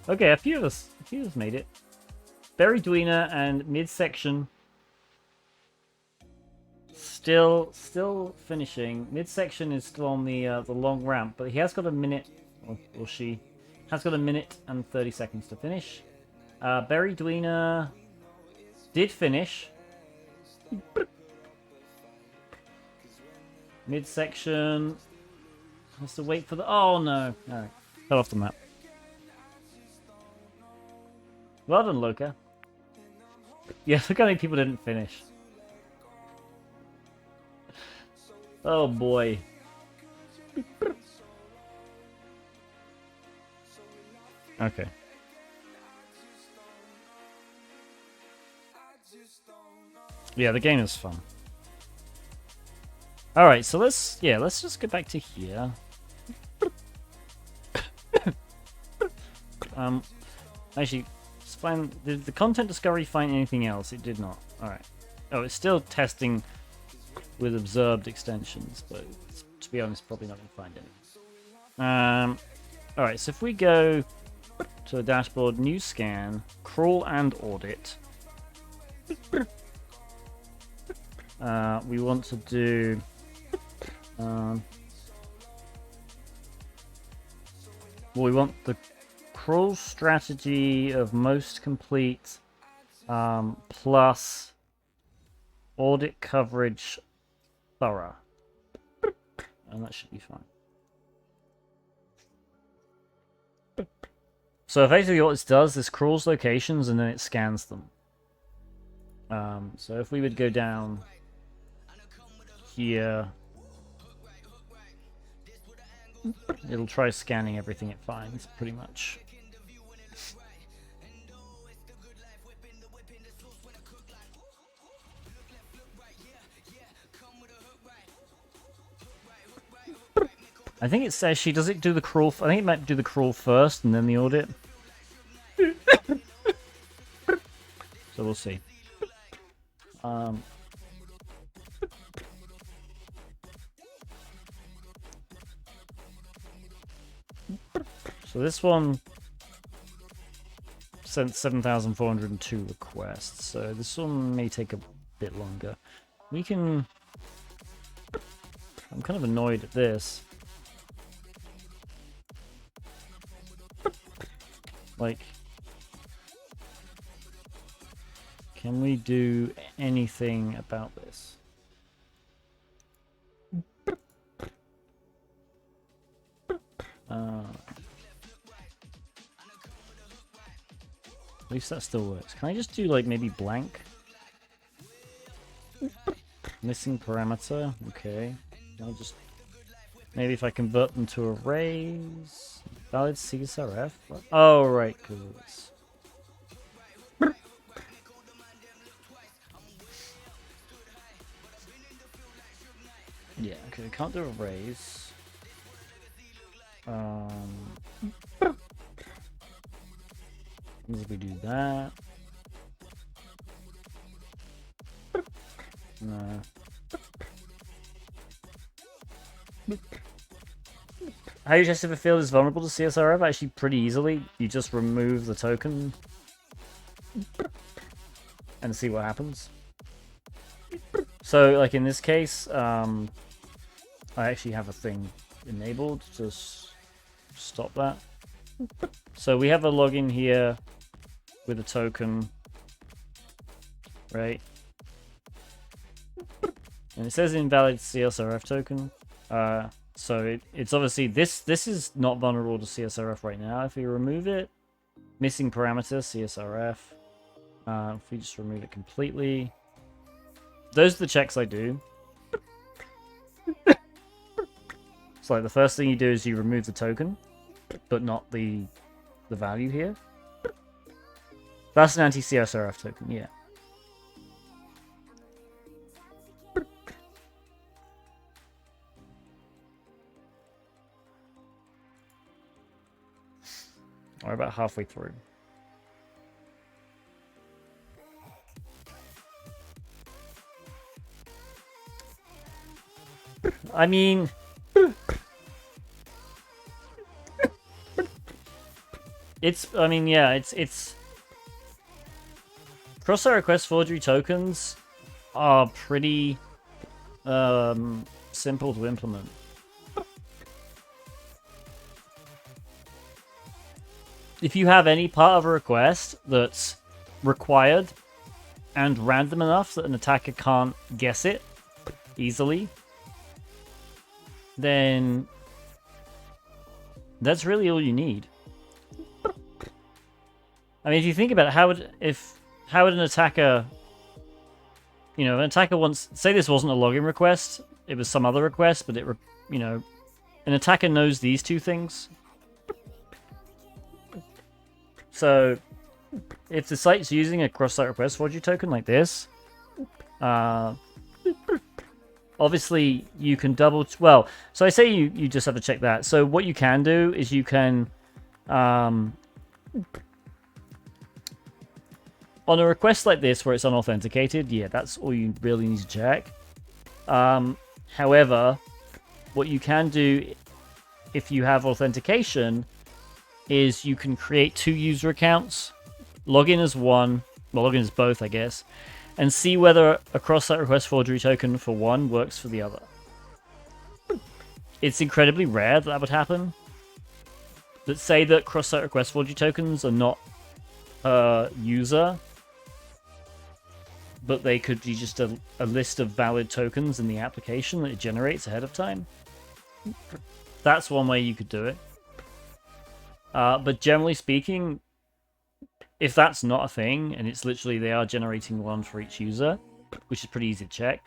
Okay, a few of us made it. Berry Dweena and midsection still finishing. Midsection is still on the long ramp, but he has got a minute, or she has got a minute and 30 seconds to finish. Berry Dweena did finish. Midsection has to wait for the... Oh no! Alright, fell off the map. Well done, Loka. Yeah, look how many people didn't finish. Oh boy. Okay. Yeah, the game is fun. Alright, so let's just get back to here. Actually, did the content discovery find anything else? It did not. Alright. Oh, it's still testing with observed extensions, but to be honest, probably not going to find any. Alright, so if we go to the dashboard, new scan, crawl and audit. We want to do... well, we want the crawl strategy of most complete plus audit coverage thorough. And that should be fine. So effectively what this does, this crawls locations and then it scans them. So if we would go down here, it'll try scanning everything it finds, pretty much. I think it says does it do the crawl? I think it might do the crawl first and then the audit. So we'll see. So this one sent 7,402 requests, so this one may take a bit longer. We can... I'm kind of annoyed at this. Like, Can we do anything about this? At least that still works. Can I just do like maybe blank? Missing parameter. Okay. I'll just maybe if I convert them to arrays. Valid CSRF. Oh right, because yeah. Okay, we can't do arrays. If we do that. No. How you test if a field is vulnerable to CSRF? Actually, pretty easily. You just remove the token and see what happens. So, like in this case, I actually have a thing enabled to stop that. So we have a login here with a token, right? And it says invalid CSRF token. So it's obviously this is not vulnerable to CSRF right now. If we remove it, missing parameter CSRF. If we just remove it completely, those are the checks I do. So like the first thing you do is you remove the token, but not the value here. That's an anti-CSRF token, yeah. We're about halfway through. I mean, it's cross-site request forgery tokens are pretty simple to implement. If you have any part of a request that's required and random enough that an attacker can't guess it easily, then that's really all you need. I mean, if you think about it, how would an attacker, you know, an attacker wants, say this wasn't a login request, it was some other request, but an attacker knows these two things. So, if the site's using a cross-site request forgery token like this, obviously you can so I say you just have to check that. So what you can do is you can, on a request like this where it's unauthenticated, yeah, that's all you really need to check. However, what you can do if you have authentication is you can create 2 user accounts, log in as one, well, log in as both, I guess, and see whether a cross-site request forgery token for one works for the other. It's incredibly rare that would happen. Let's say that cross-site request forgery tokens are not user, but they could be just a list of valid tokens in the application that it generates ahead of time. That's one way you could do it. But generally speaking, if that's not a thing, and it's literally they are generating one for each user, which is pretty easy to check,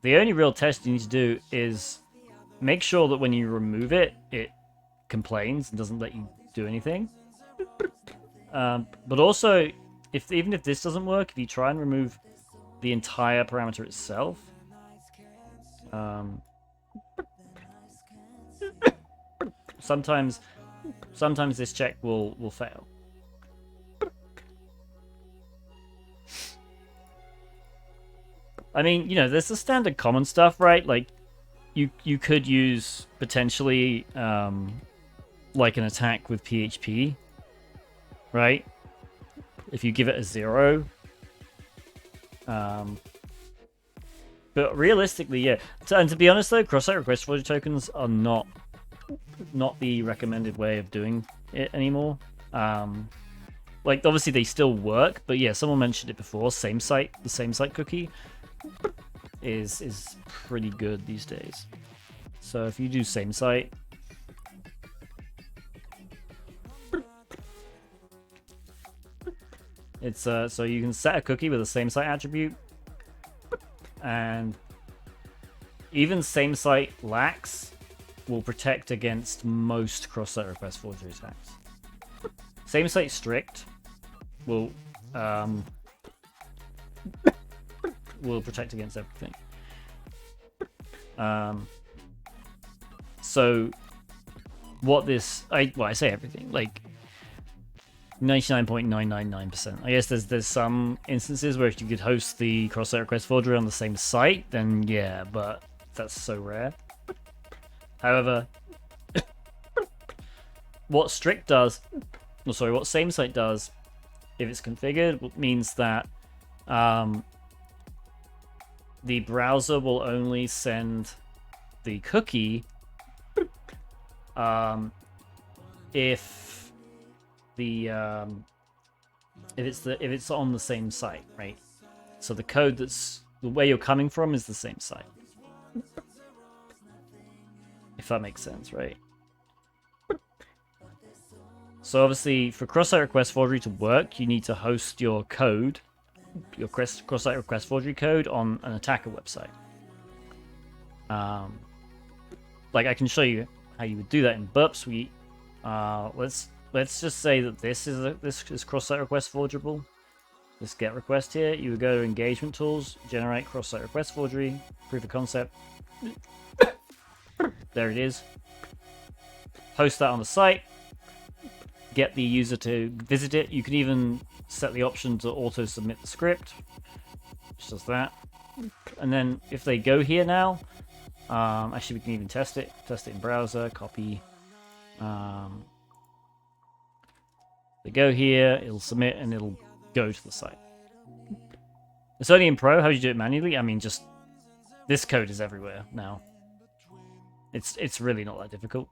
the only real test you need to do is make sure that when you remove it, it complains and doesn't let you do anything. But also, even if this doesn't work, if you try and remove the entire parameter itself, sometimes this check will fail. I mean, you know, there's the standard common stuff, right? Like, you could use potentially like an attack with PHP, right? If you give it a 0. But realistically, yeah. And to be honest, though, cross-site request forgery tokens are not the recommended way of doing it anymore. Like, obviously they still work, but yeah, someone mentioned it before. The same site cookie is pretty good these days. So if you do same site, it's so you can set a cookie with a same site attribute, and even same site lax will protect against most cross-site request forgery attacks. Same site strict will protect against everything. So what this I say everything, like 99.999%. I guess there's some instances where if you could host the cross-site request forgery on the same site, then yeah, but that's so rare. However, what strict does, what same site does, if it's configured, means that the browser will only send the cookie if it's on the same site, right? So the code that's the way you're coming from is the same site. If that makes sense, right? So obviously, for cross-site request forgery to work, you need to host your code, your cross-site request forgery code, on an attacker website. Like I can show you how you would do that in Burp Suite. Let's just say that this is cross-site request forgeable. This GET request here. You would go to Engagement Tools, generate cross-site request forgery, proof of concept. There it is. Post that on the site. Get the user to visit it. You can even set the option to auto-submit the script, which does that. And then if they go here now, actually we can even test it in browser, copy. They go here, it'll submit, and it'll go to the site. It's only in Pro. How do you do it manually? I mean, just this code is everywhere now. It's really not that difficult.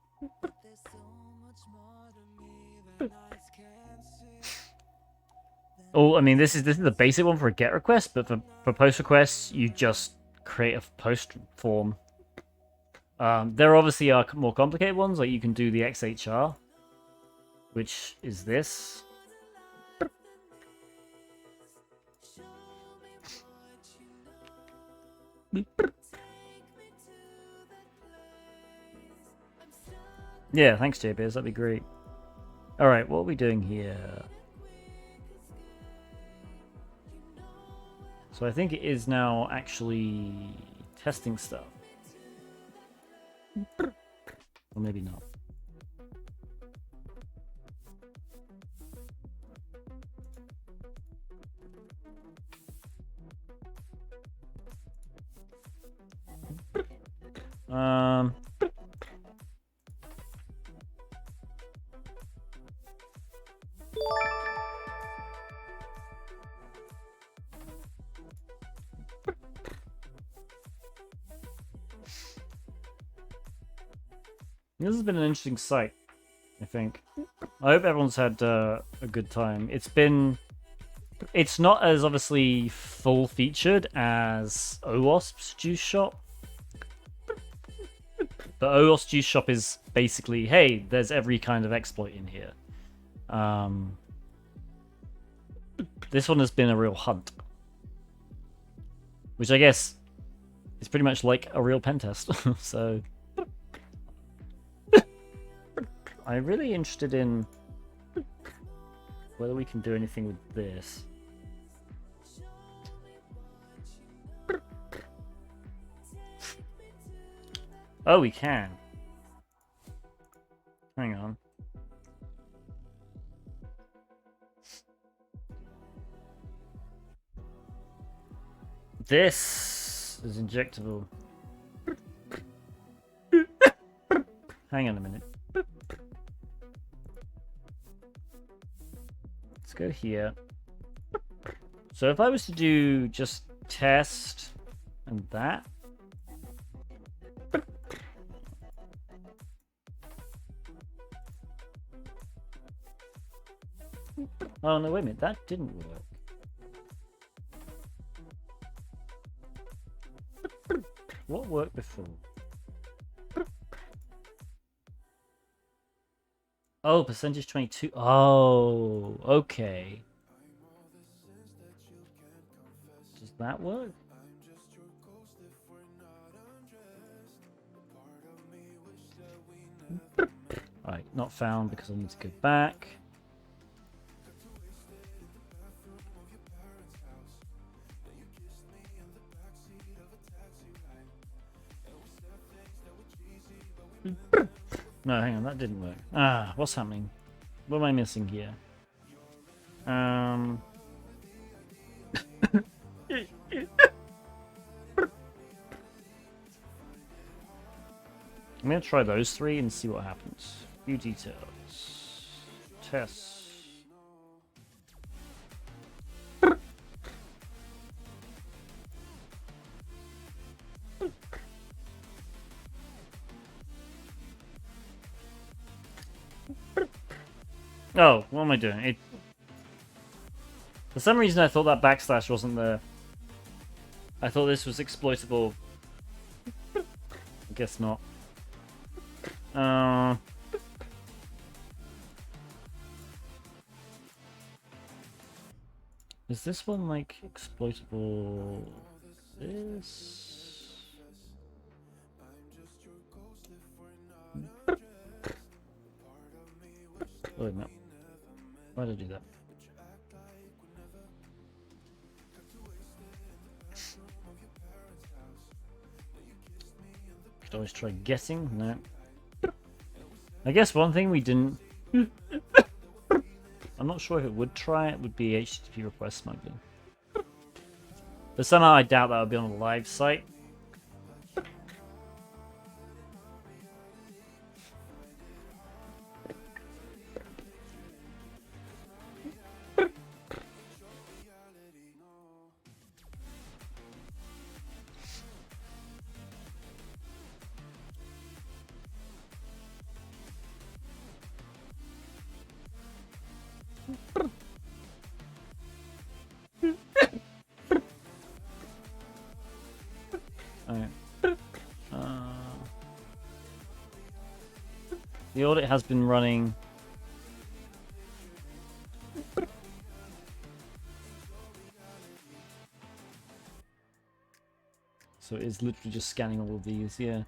Oh, I mean, this is the basic one for a GET request, but for post requests, you just create a post form. There obviously are more complicated ones, like you can do the XHR, which is this. Yeah, thanks, JBiz. That'd be great. All right, what are we doing here? So I think it is now actually testing stuff. Or maybe not. This has been an interesting site, I think. I hope everyone's had a good time. It's not as obviously full featured as OWASP's Juice Shop. But OWASP's Juice Shop is basically, hey, there's every kind of exploit in here. This one has been a real hunt. Which I guess is pretty much like a real pen test. So I'm really interested in whether we can do anything with this. Oh, we can. Hang on. This is injectable. Hang on a minute. Let's go here. So if I was to do just test and that. Oh no, wait a minute, that didn't work. What worked before? Oh, percentage 22. Oh, okay. Does that work? Alright, not found because I need to go back. No, hang on, that didn't work. Ah, what's happening? What am I missing here? I'm gonna try those three and see what happens. View details. Tests. Oh, what am I doing? For some reason I thought that backslash wasn't there. I thought this was exploitable. I guess not. Is this one like exploitable? This? Wait, no. Why did I do that? Could always try guessing. No. I guess one thing we didn't. I'm not sure if it would try it. Would be HTTP request smuggling. But somehow I doubt that would be on a live site. The audit has been running. So it is literally just scanning all of these, yeah.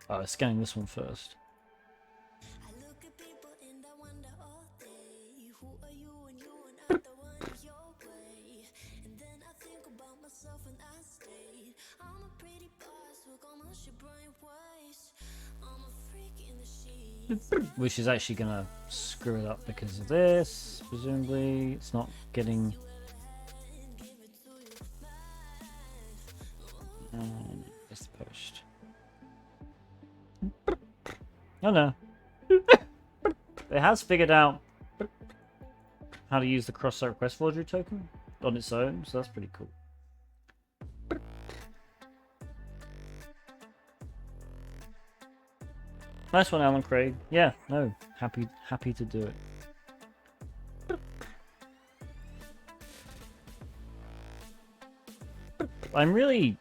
Oh, it's scanning this one first. Which is actually gonna screw it up because of this, presumably. It's not getting... It's the post. Oh no. It has figured out how to use the cross-site request forgery token on its own, so that's pretty cool. Nice one, Alan Craig. Yeah, no, happy to do it. I'm really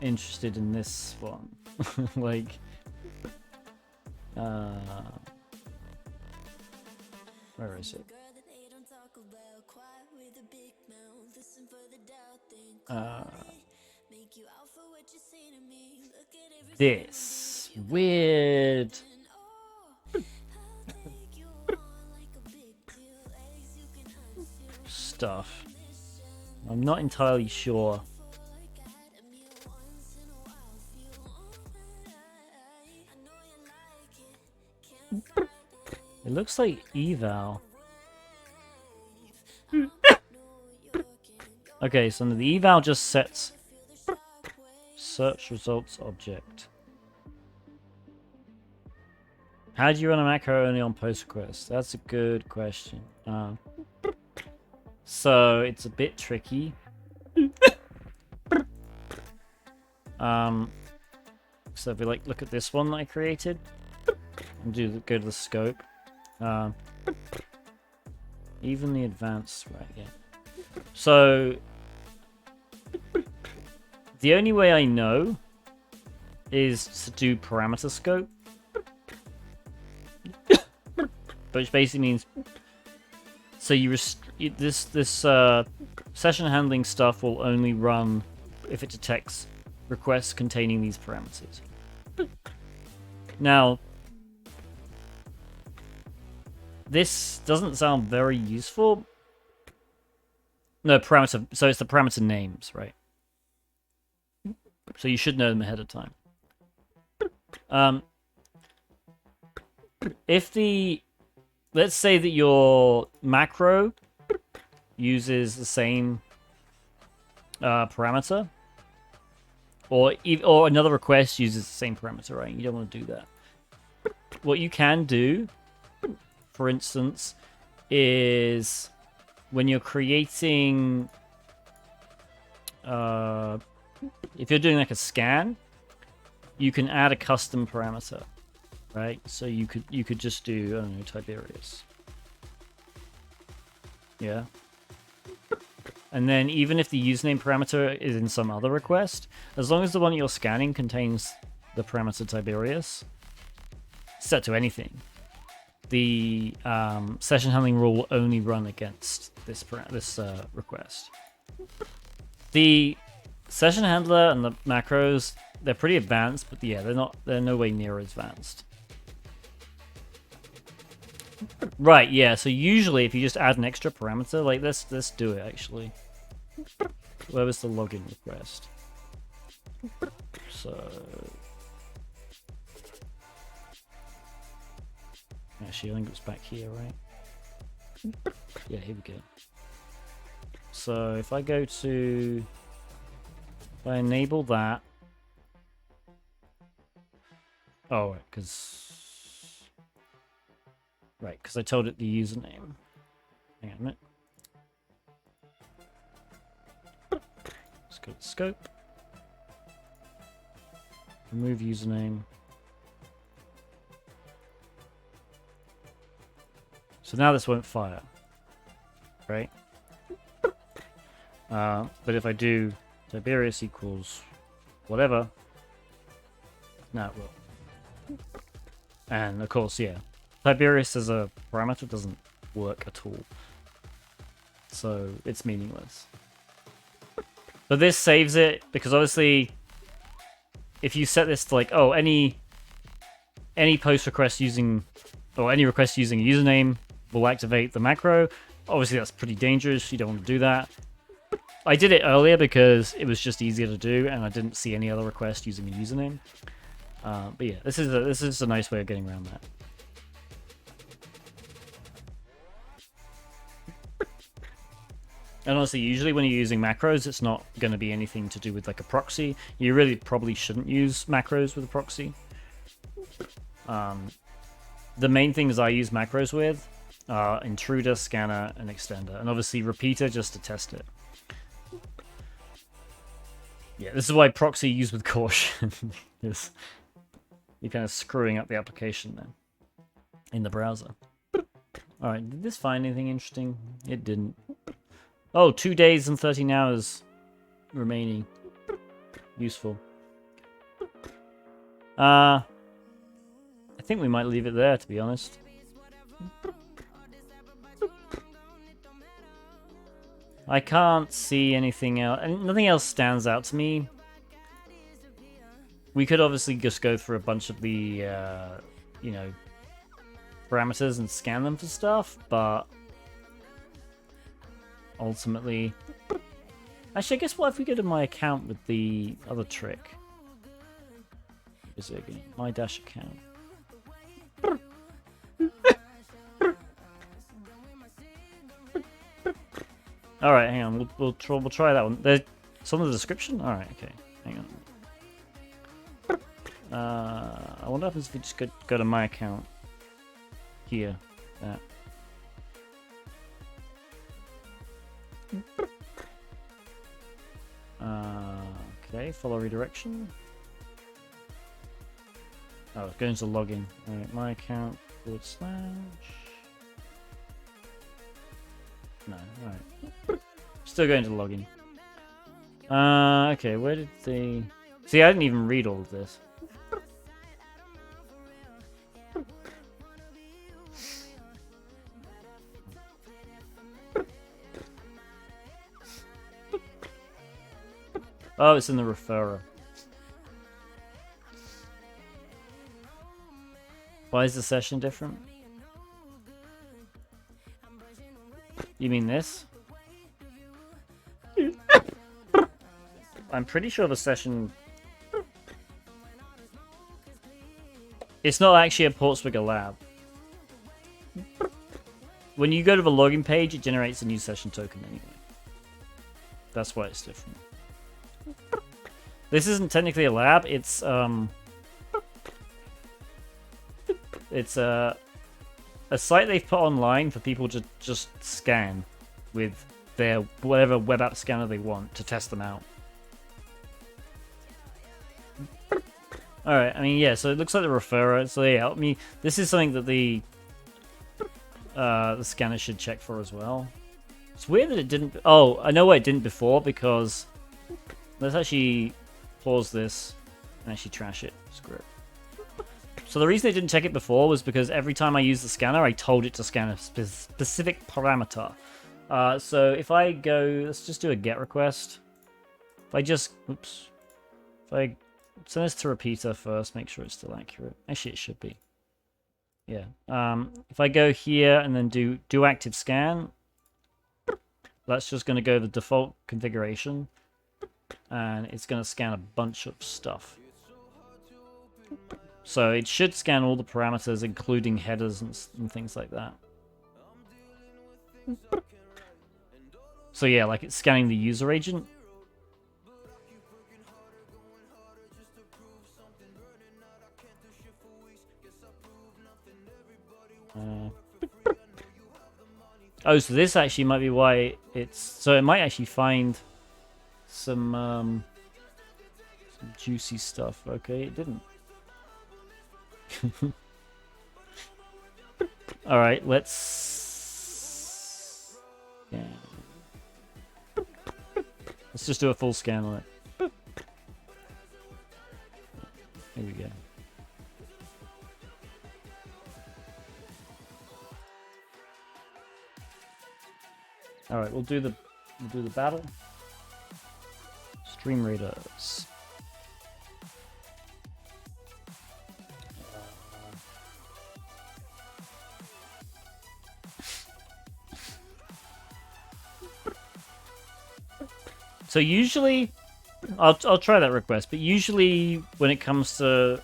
interested in this one. Like, where is it? This weird stuff. I'm not entirely sure. It looks like eval. Okay, so the eval just sets search results object. How do you run a macro only on post request? That's a good question. So it's a bit tricky. So if we like look at this one that I created, and go to the scope, even the advanced, right? Yeah. So the only way I know is to do parameter scope, which basically means so this session handling stuff will only run if it detects requests containing these parameters. Now, this doesn't sound very useful. No, parameter. So it's the parameter names, right? So you should know them ahead of time. Let's say that your macro uses the same parameter, or another request uses the same parameter, right? You don't want to do that. What you can do, for instance, is when you're creating, if you're doing like a scan, you can add a custom parameter, right? So you could just do, I don't know, Tiberius. Yeah. And then even if the username parameter is in some other request, as long as the one you're scanning contains the parameter Tiberius, set to anything, the session handling rule will only run against this request. The session handler and the macros, they're pretty advanced, but yeah, they're no way near as advanced. Right, yeah, so usually if you just add an extra parameter, like let's do it actually. Where was the login request? So actually I think it's back here, right? Yeah, here we go. So if I enable that. Oh, right, because I told it the username. Hang on a minute. Let's go to scope. Remove username. So now this won't fire, right? But if I do Tiberius equals whatever, now it will. And of course, yeah, Tiberius as a parameter doesn't work at all, so it's meaningless. But this saves it, because obviously if you set this to like, oh, any post request using, or any request using a username will activate the macro, obviously that's pretty dangerous. You don't want to do that. I did it earlier because it was just easier to do, and I didn't see any other request using a username. But yeah, this is a nice way of getting around that. And honestly, usually when you're using macros, it's not going to be anything to do with like a proxy. You really probably shouldn't use macros with a proxy. The main things I use macros with are intruder, scanner, and extender, and obviously repeater just to test it. Yeah, this is why proxy used with caution is you're kind of screwing up the application then in the browser. Alright, did this find anything interesting? It didn't. Oh, 2 days and 13 hours remaining. Useful. I think we might leave it there, to be honest. I can't see anything else, and nothing else stands out to me. We could obviously just go through a bunch of the, parameters and scan them for stuff, but ultimately, actually, I guess what if we go to my account with the other trick? Is it again? My dash account. All right, hang on. We'll try that one. There's some in the description. All right, okay. Hang on. I wonder if we just go to my account here. That. Okay, follow redirection. Oh, it's going to login. Alright, my account / No, alright. Still going to login. Okay, where did the... See, I didn't even read all of this. Oh, it's in the referrer. Why is the session different? You mean this? I'm pretty sure the session... It's not actually a Portswigger lab. When you go to the login page, it generates a new session token anyway. That's why it's different. This isn't technically a lab, it's a site they've put online for people to just scan with their whatever web app scanner they want to test them out. Alright, I mean, yeah, so it looks like the referrer. So yeah, I mean, this is something that the scanner should check for as well. It's weird that it didn't... Oh, I know why it didn't before, because... Let's actually pause this and actually trash it. Screw it. So the reason it didn't check it before was because every time I used the scanner, I told it to scan a specific parameter. So if I go... Let's just do a GET request. If I just... Oops. If I send this to repeater first, make sure it's still accurate. Actually, it should be. Yeah. If I go here and then do active scan, that's just going to go the default configuration, and it's going to scan a bunch of stuff. So it should scan all the parameters, including headers and things like that. So yeah, like it's scanning the user agent. Oh, so this actually might be why it's... So it might actually find some juicy stuff. Okay, it didn't. Alright, let's... Yeah. Let's just do a full scan on it. Here we go. Alright, we'll do the battle. Stream Raiders. So usually, I'll try that request, but usually when it comes to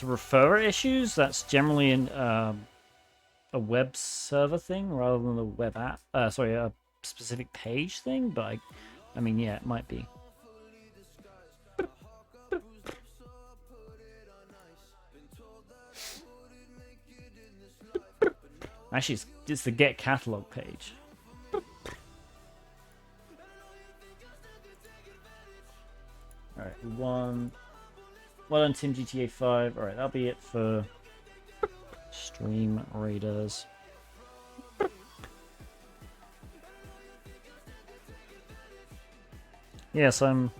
referrer issues, that's generally a web server thing rather than a web app. Sorry, a specific page thing. But I mean, yeah, it might be. Actually, it's the get catalog page. Alright, well done, Team GTA 5. Alright, that'll be it for Stream Raiders. Yes, I don't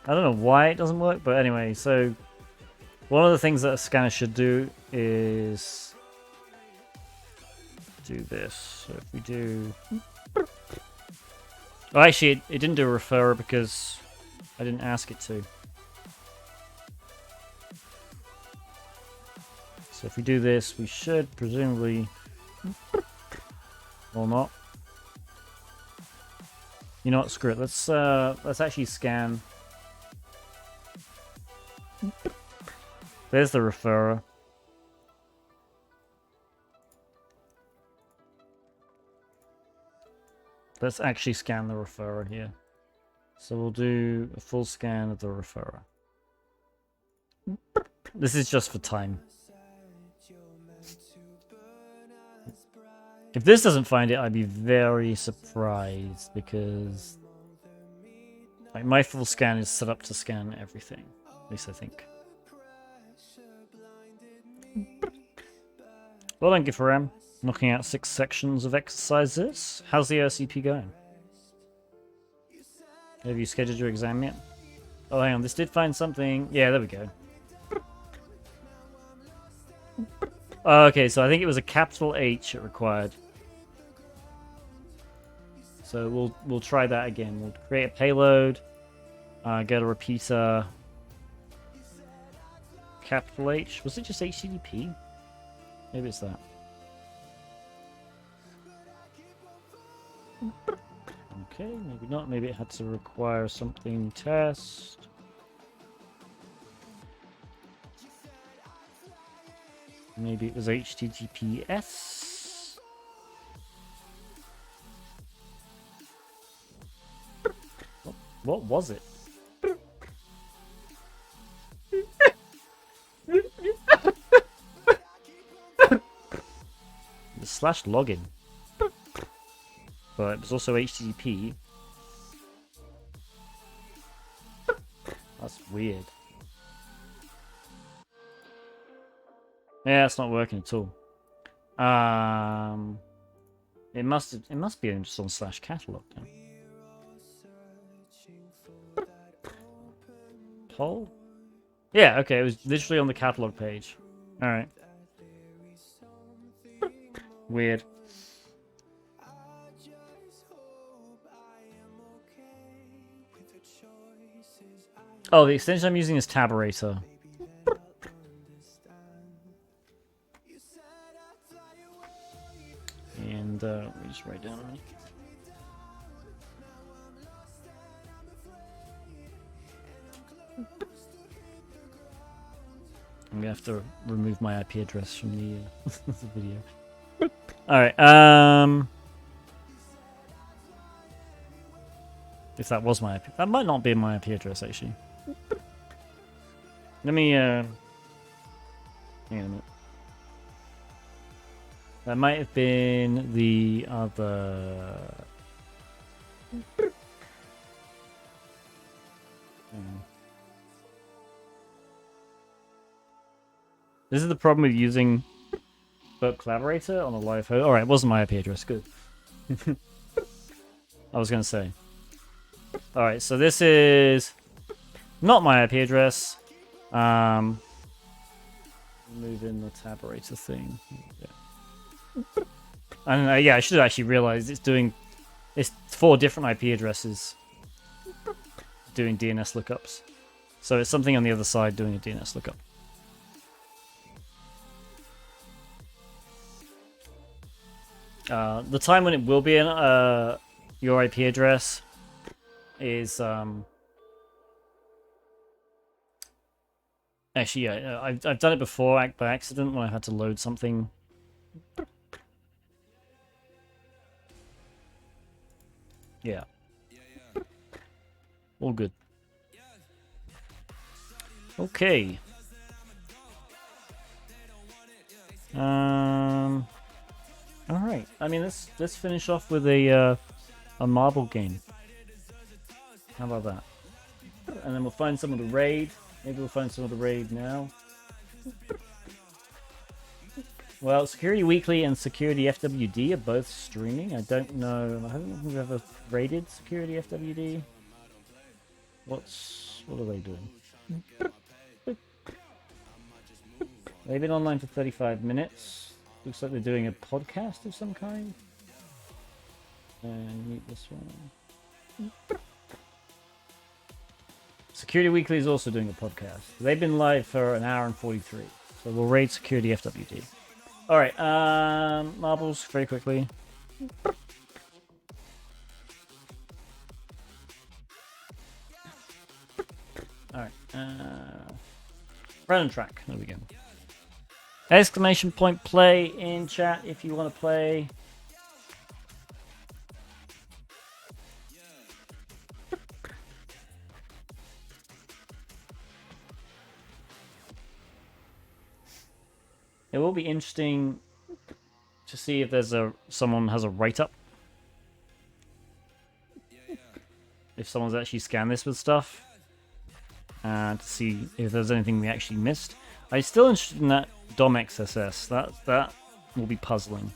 know why it doesn't work, but anyway, so one of the things that a scanner should do is do this. So if we do... Oh, actually, it didn't do a referrer because I didn't ask it to. So if we do this, we should presumably... Or not. You know what? Screw it. Let's actually scan. There's the referrer. Let's actually scan the referrer here. So we'll do a full scan of the referrer. This is just for time. If this doesn't find it, I'd be very surprised because like my full scan is set up to scan everything. At least I think. Well done, Gifaram. Knocking out 6 sections of exercises. How's the OCP going? Have you scheduled your exam yet? Oh, hang on. This did find something. Yeah, there we go. Okay, so I think it was a capital H it required. So we'll try that again. We'll create a payload. Get a repeater. Capital H. Was it just HTTP? Maybe it's that. Okay, maybe not. Maybe it had to require something test. Maybe it was HTTPS. What was it? The slash login. But it was also HTTP. That's weird. Yeah, it's not working at all. It must be just on slash catalog now. Poll? Yeah, okay, it was literally on the catalog page. Alright. Weird. Oh, the extension I'm using is Taberator. And let me just write down a minute. I'm gonna have to remove my IP address from the video. Alright, if that was my IP, that might not be my IP address actually. Let me hang on a minute. That might have been the other. This is the problem with using Burp Collaborator on a live host. Alright, it wasn't my IP address. Good. I was going to say. Alright, so this is not my IP address. Move in the Taberator thing. Yeah. And yeah, I should have actually realized it's 4 different IP addresses doing DNS lookups. So it's something on the other side doing a DNS lookup. The time when it will be in your IP address is actually, yeah, I've done it before by accident when I had to load something. Yeah. All good. Okay. All right. I mean, let's finish off with a marble game. How about that? And then we'll find some of the raid. Maybe we'll find some of the raid now. Well, Security Weekly and Security FWD are both streaming. I don't know. I haven't think we've ever raided Security FWD. What are they doing? They've been online for 35 minutes. Looks like they're doing a podcast of some kind. And mute this one. Security Weekly is also doing a podcast. They've been live for an hour and 43. So we'll raid Security FWD. Alright, marbles very quickly. Alright, random track. There we go. Exclamation point play in chat if you want to play. It will be interesting to see if there's someone has a write-up. If someone's actually scanned this with stuff. And to see if there's anything we actually missed. I'm still interested in that DOM XSS. That will be puzzling.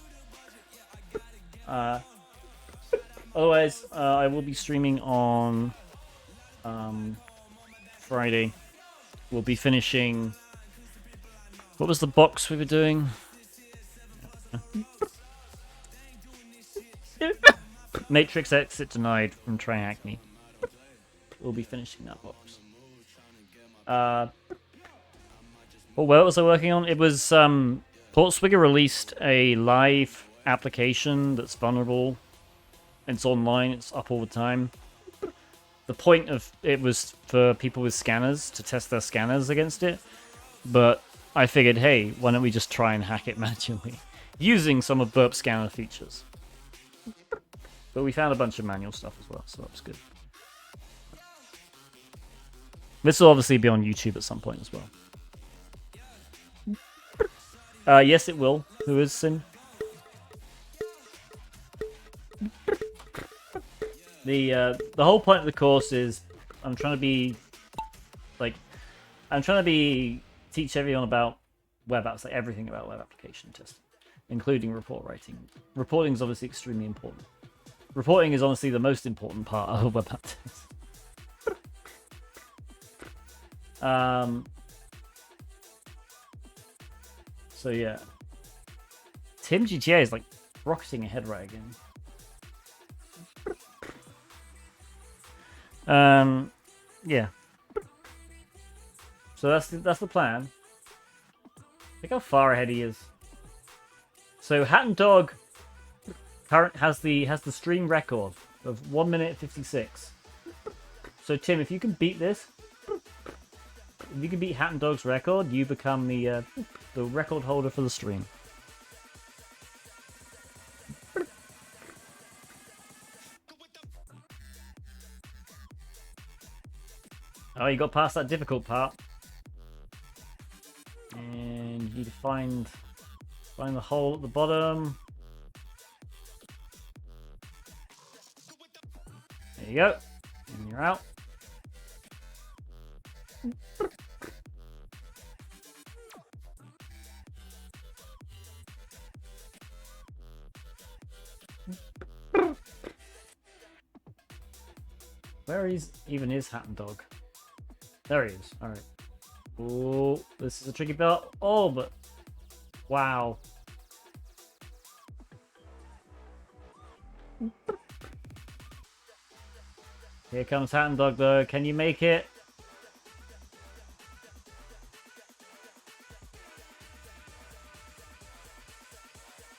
Otherwise, I will be streaming on Friday. We'll be finishing... What was the box we were doing? Matrix Exit Denied from Triacne. We'll be finishing that box. What was I working on? It was Portswigger released a live application that's vulnerable. It's online, it's up all the time. The point of it was for people with scanners to test their scanners against it. But I figured, hey, why don't we just try and hack it manually? Using some of Burp Scanner features. But we found a bunch of manual stuff as well, so that was good. This will obviously be on YouTube at some point as well. Yes, it will. Who is Sin? The whole point of the course is I'm trying to teach everyone about web apps, like everything about web application testing, including report writing. Reporting is obviously extremely important. Reporting is honestly the most important part of web app tests. So yeah, Tim GTA is like rocketing ahead right again. Yeah. So that's the plan. Look how far ahead he is. So Hat and Dog has the stream record of 1 minute 56. So Tim, if you can beat this, if you can beat Hat and Dog's record, you become the record holder for the stream. Oh, you got past that difficult part. And you need to find the hole at the bottom. There you go. And you're out. Where is Hat and Dog? There he is. Alright. Oh, this is a tricky belt. Oh, but... Wow. Here comes Hat and Dog, though. Can you make it?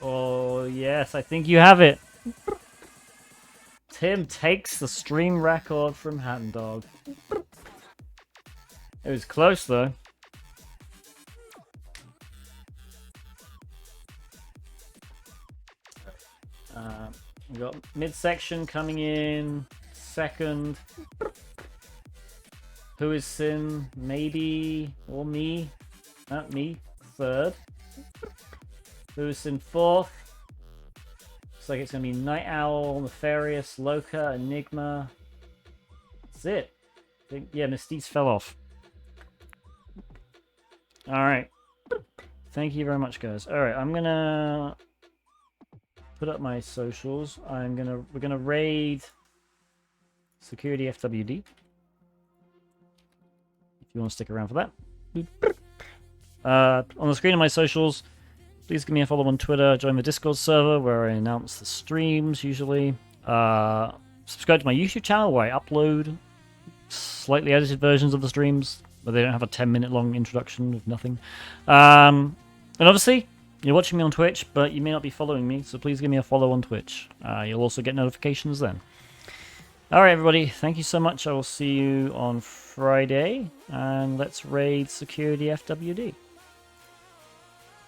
Oh, yes. I think you have it. Tim takes the stream record from Hat and Dog. It was close, though. We got midsection coming in second. Who is Sin? Maybe, or me? Not me. Third. Who is Sin? Fourth. Looks like it's gonna be Night Owl, Nefarious, Loca, Enigma. That's it. I think, yeah, Mystique fell off. Alright. Thank you very much, guys. Alright, I'm gonna put up my socials. We're gonna raid Security FWD. If you want to stick around for that. On the screen of my socials, please give me a follow on Twitter, join the Discord server where I announce the streams usually. Subscribe to my YouTube channel where I upload slightly edited versions of the streams, but they don't have a 10-minute long introduction of nothing. And obviously, you're watching me on Twitch, but you may not be following me, so please give me a follow on Twitch. You'll also get notifications then. Alright, everybody, thank you so much. I will see you on Friday, and let's raid Security FWD.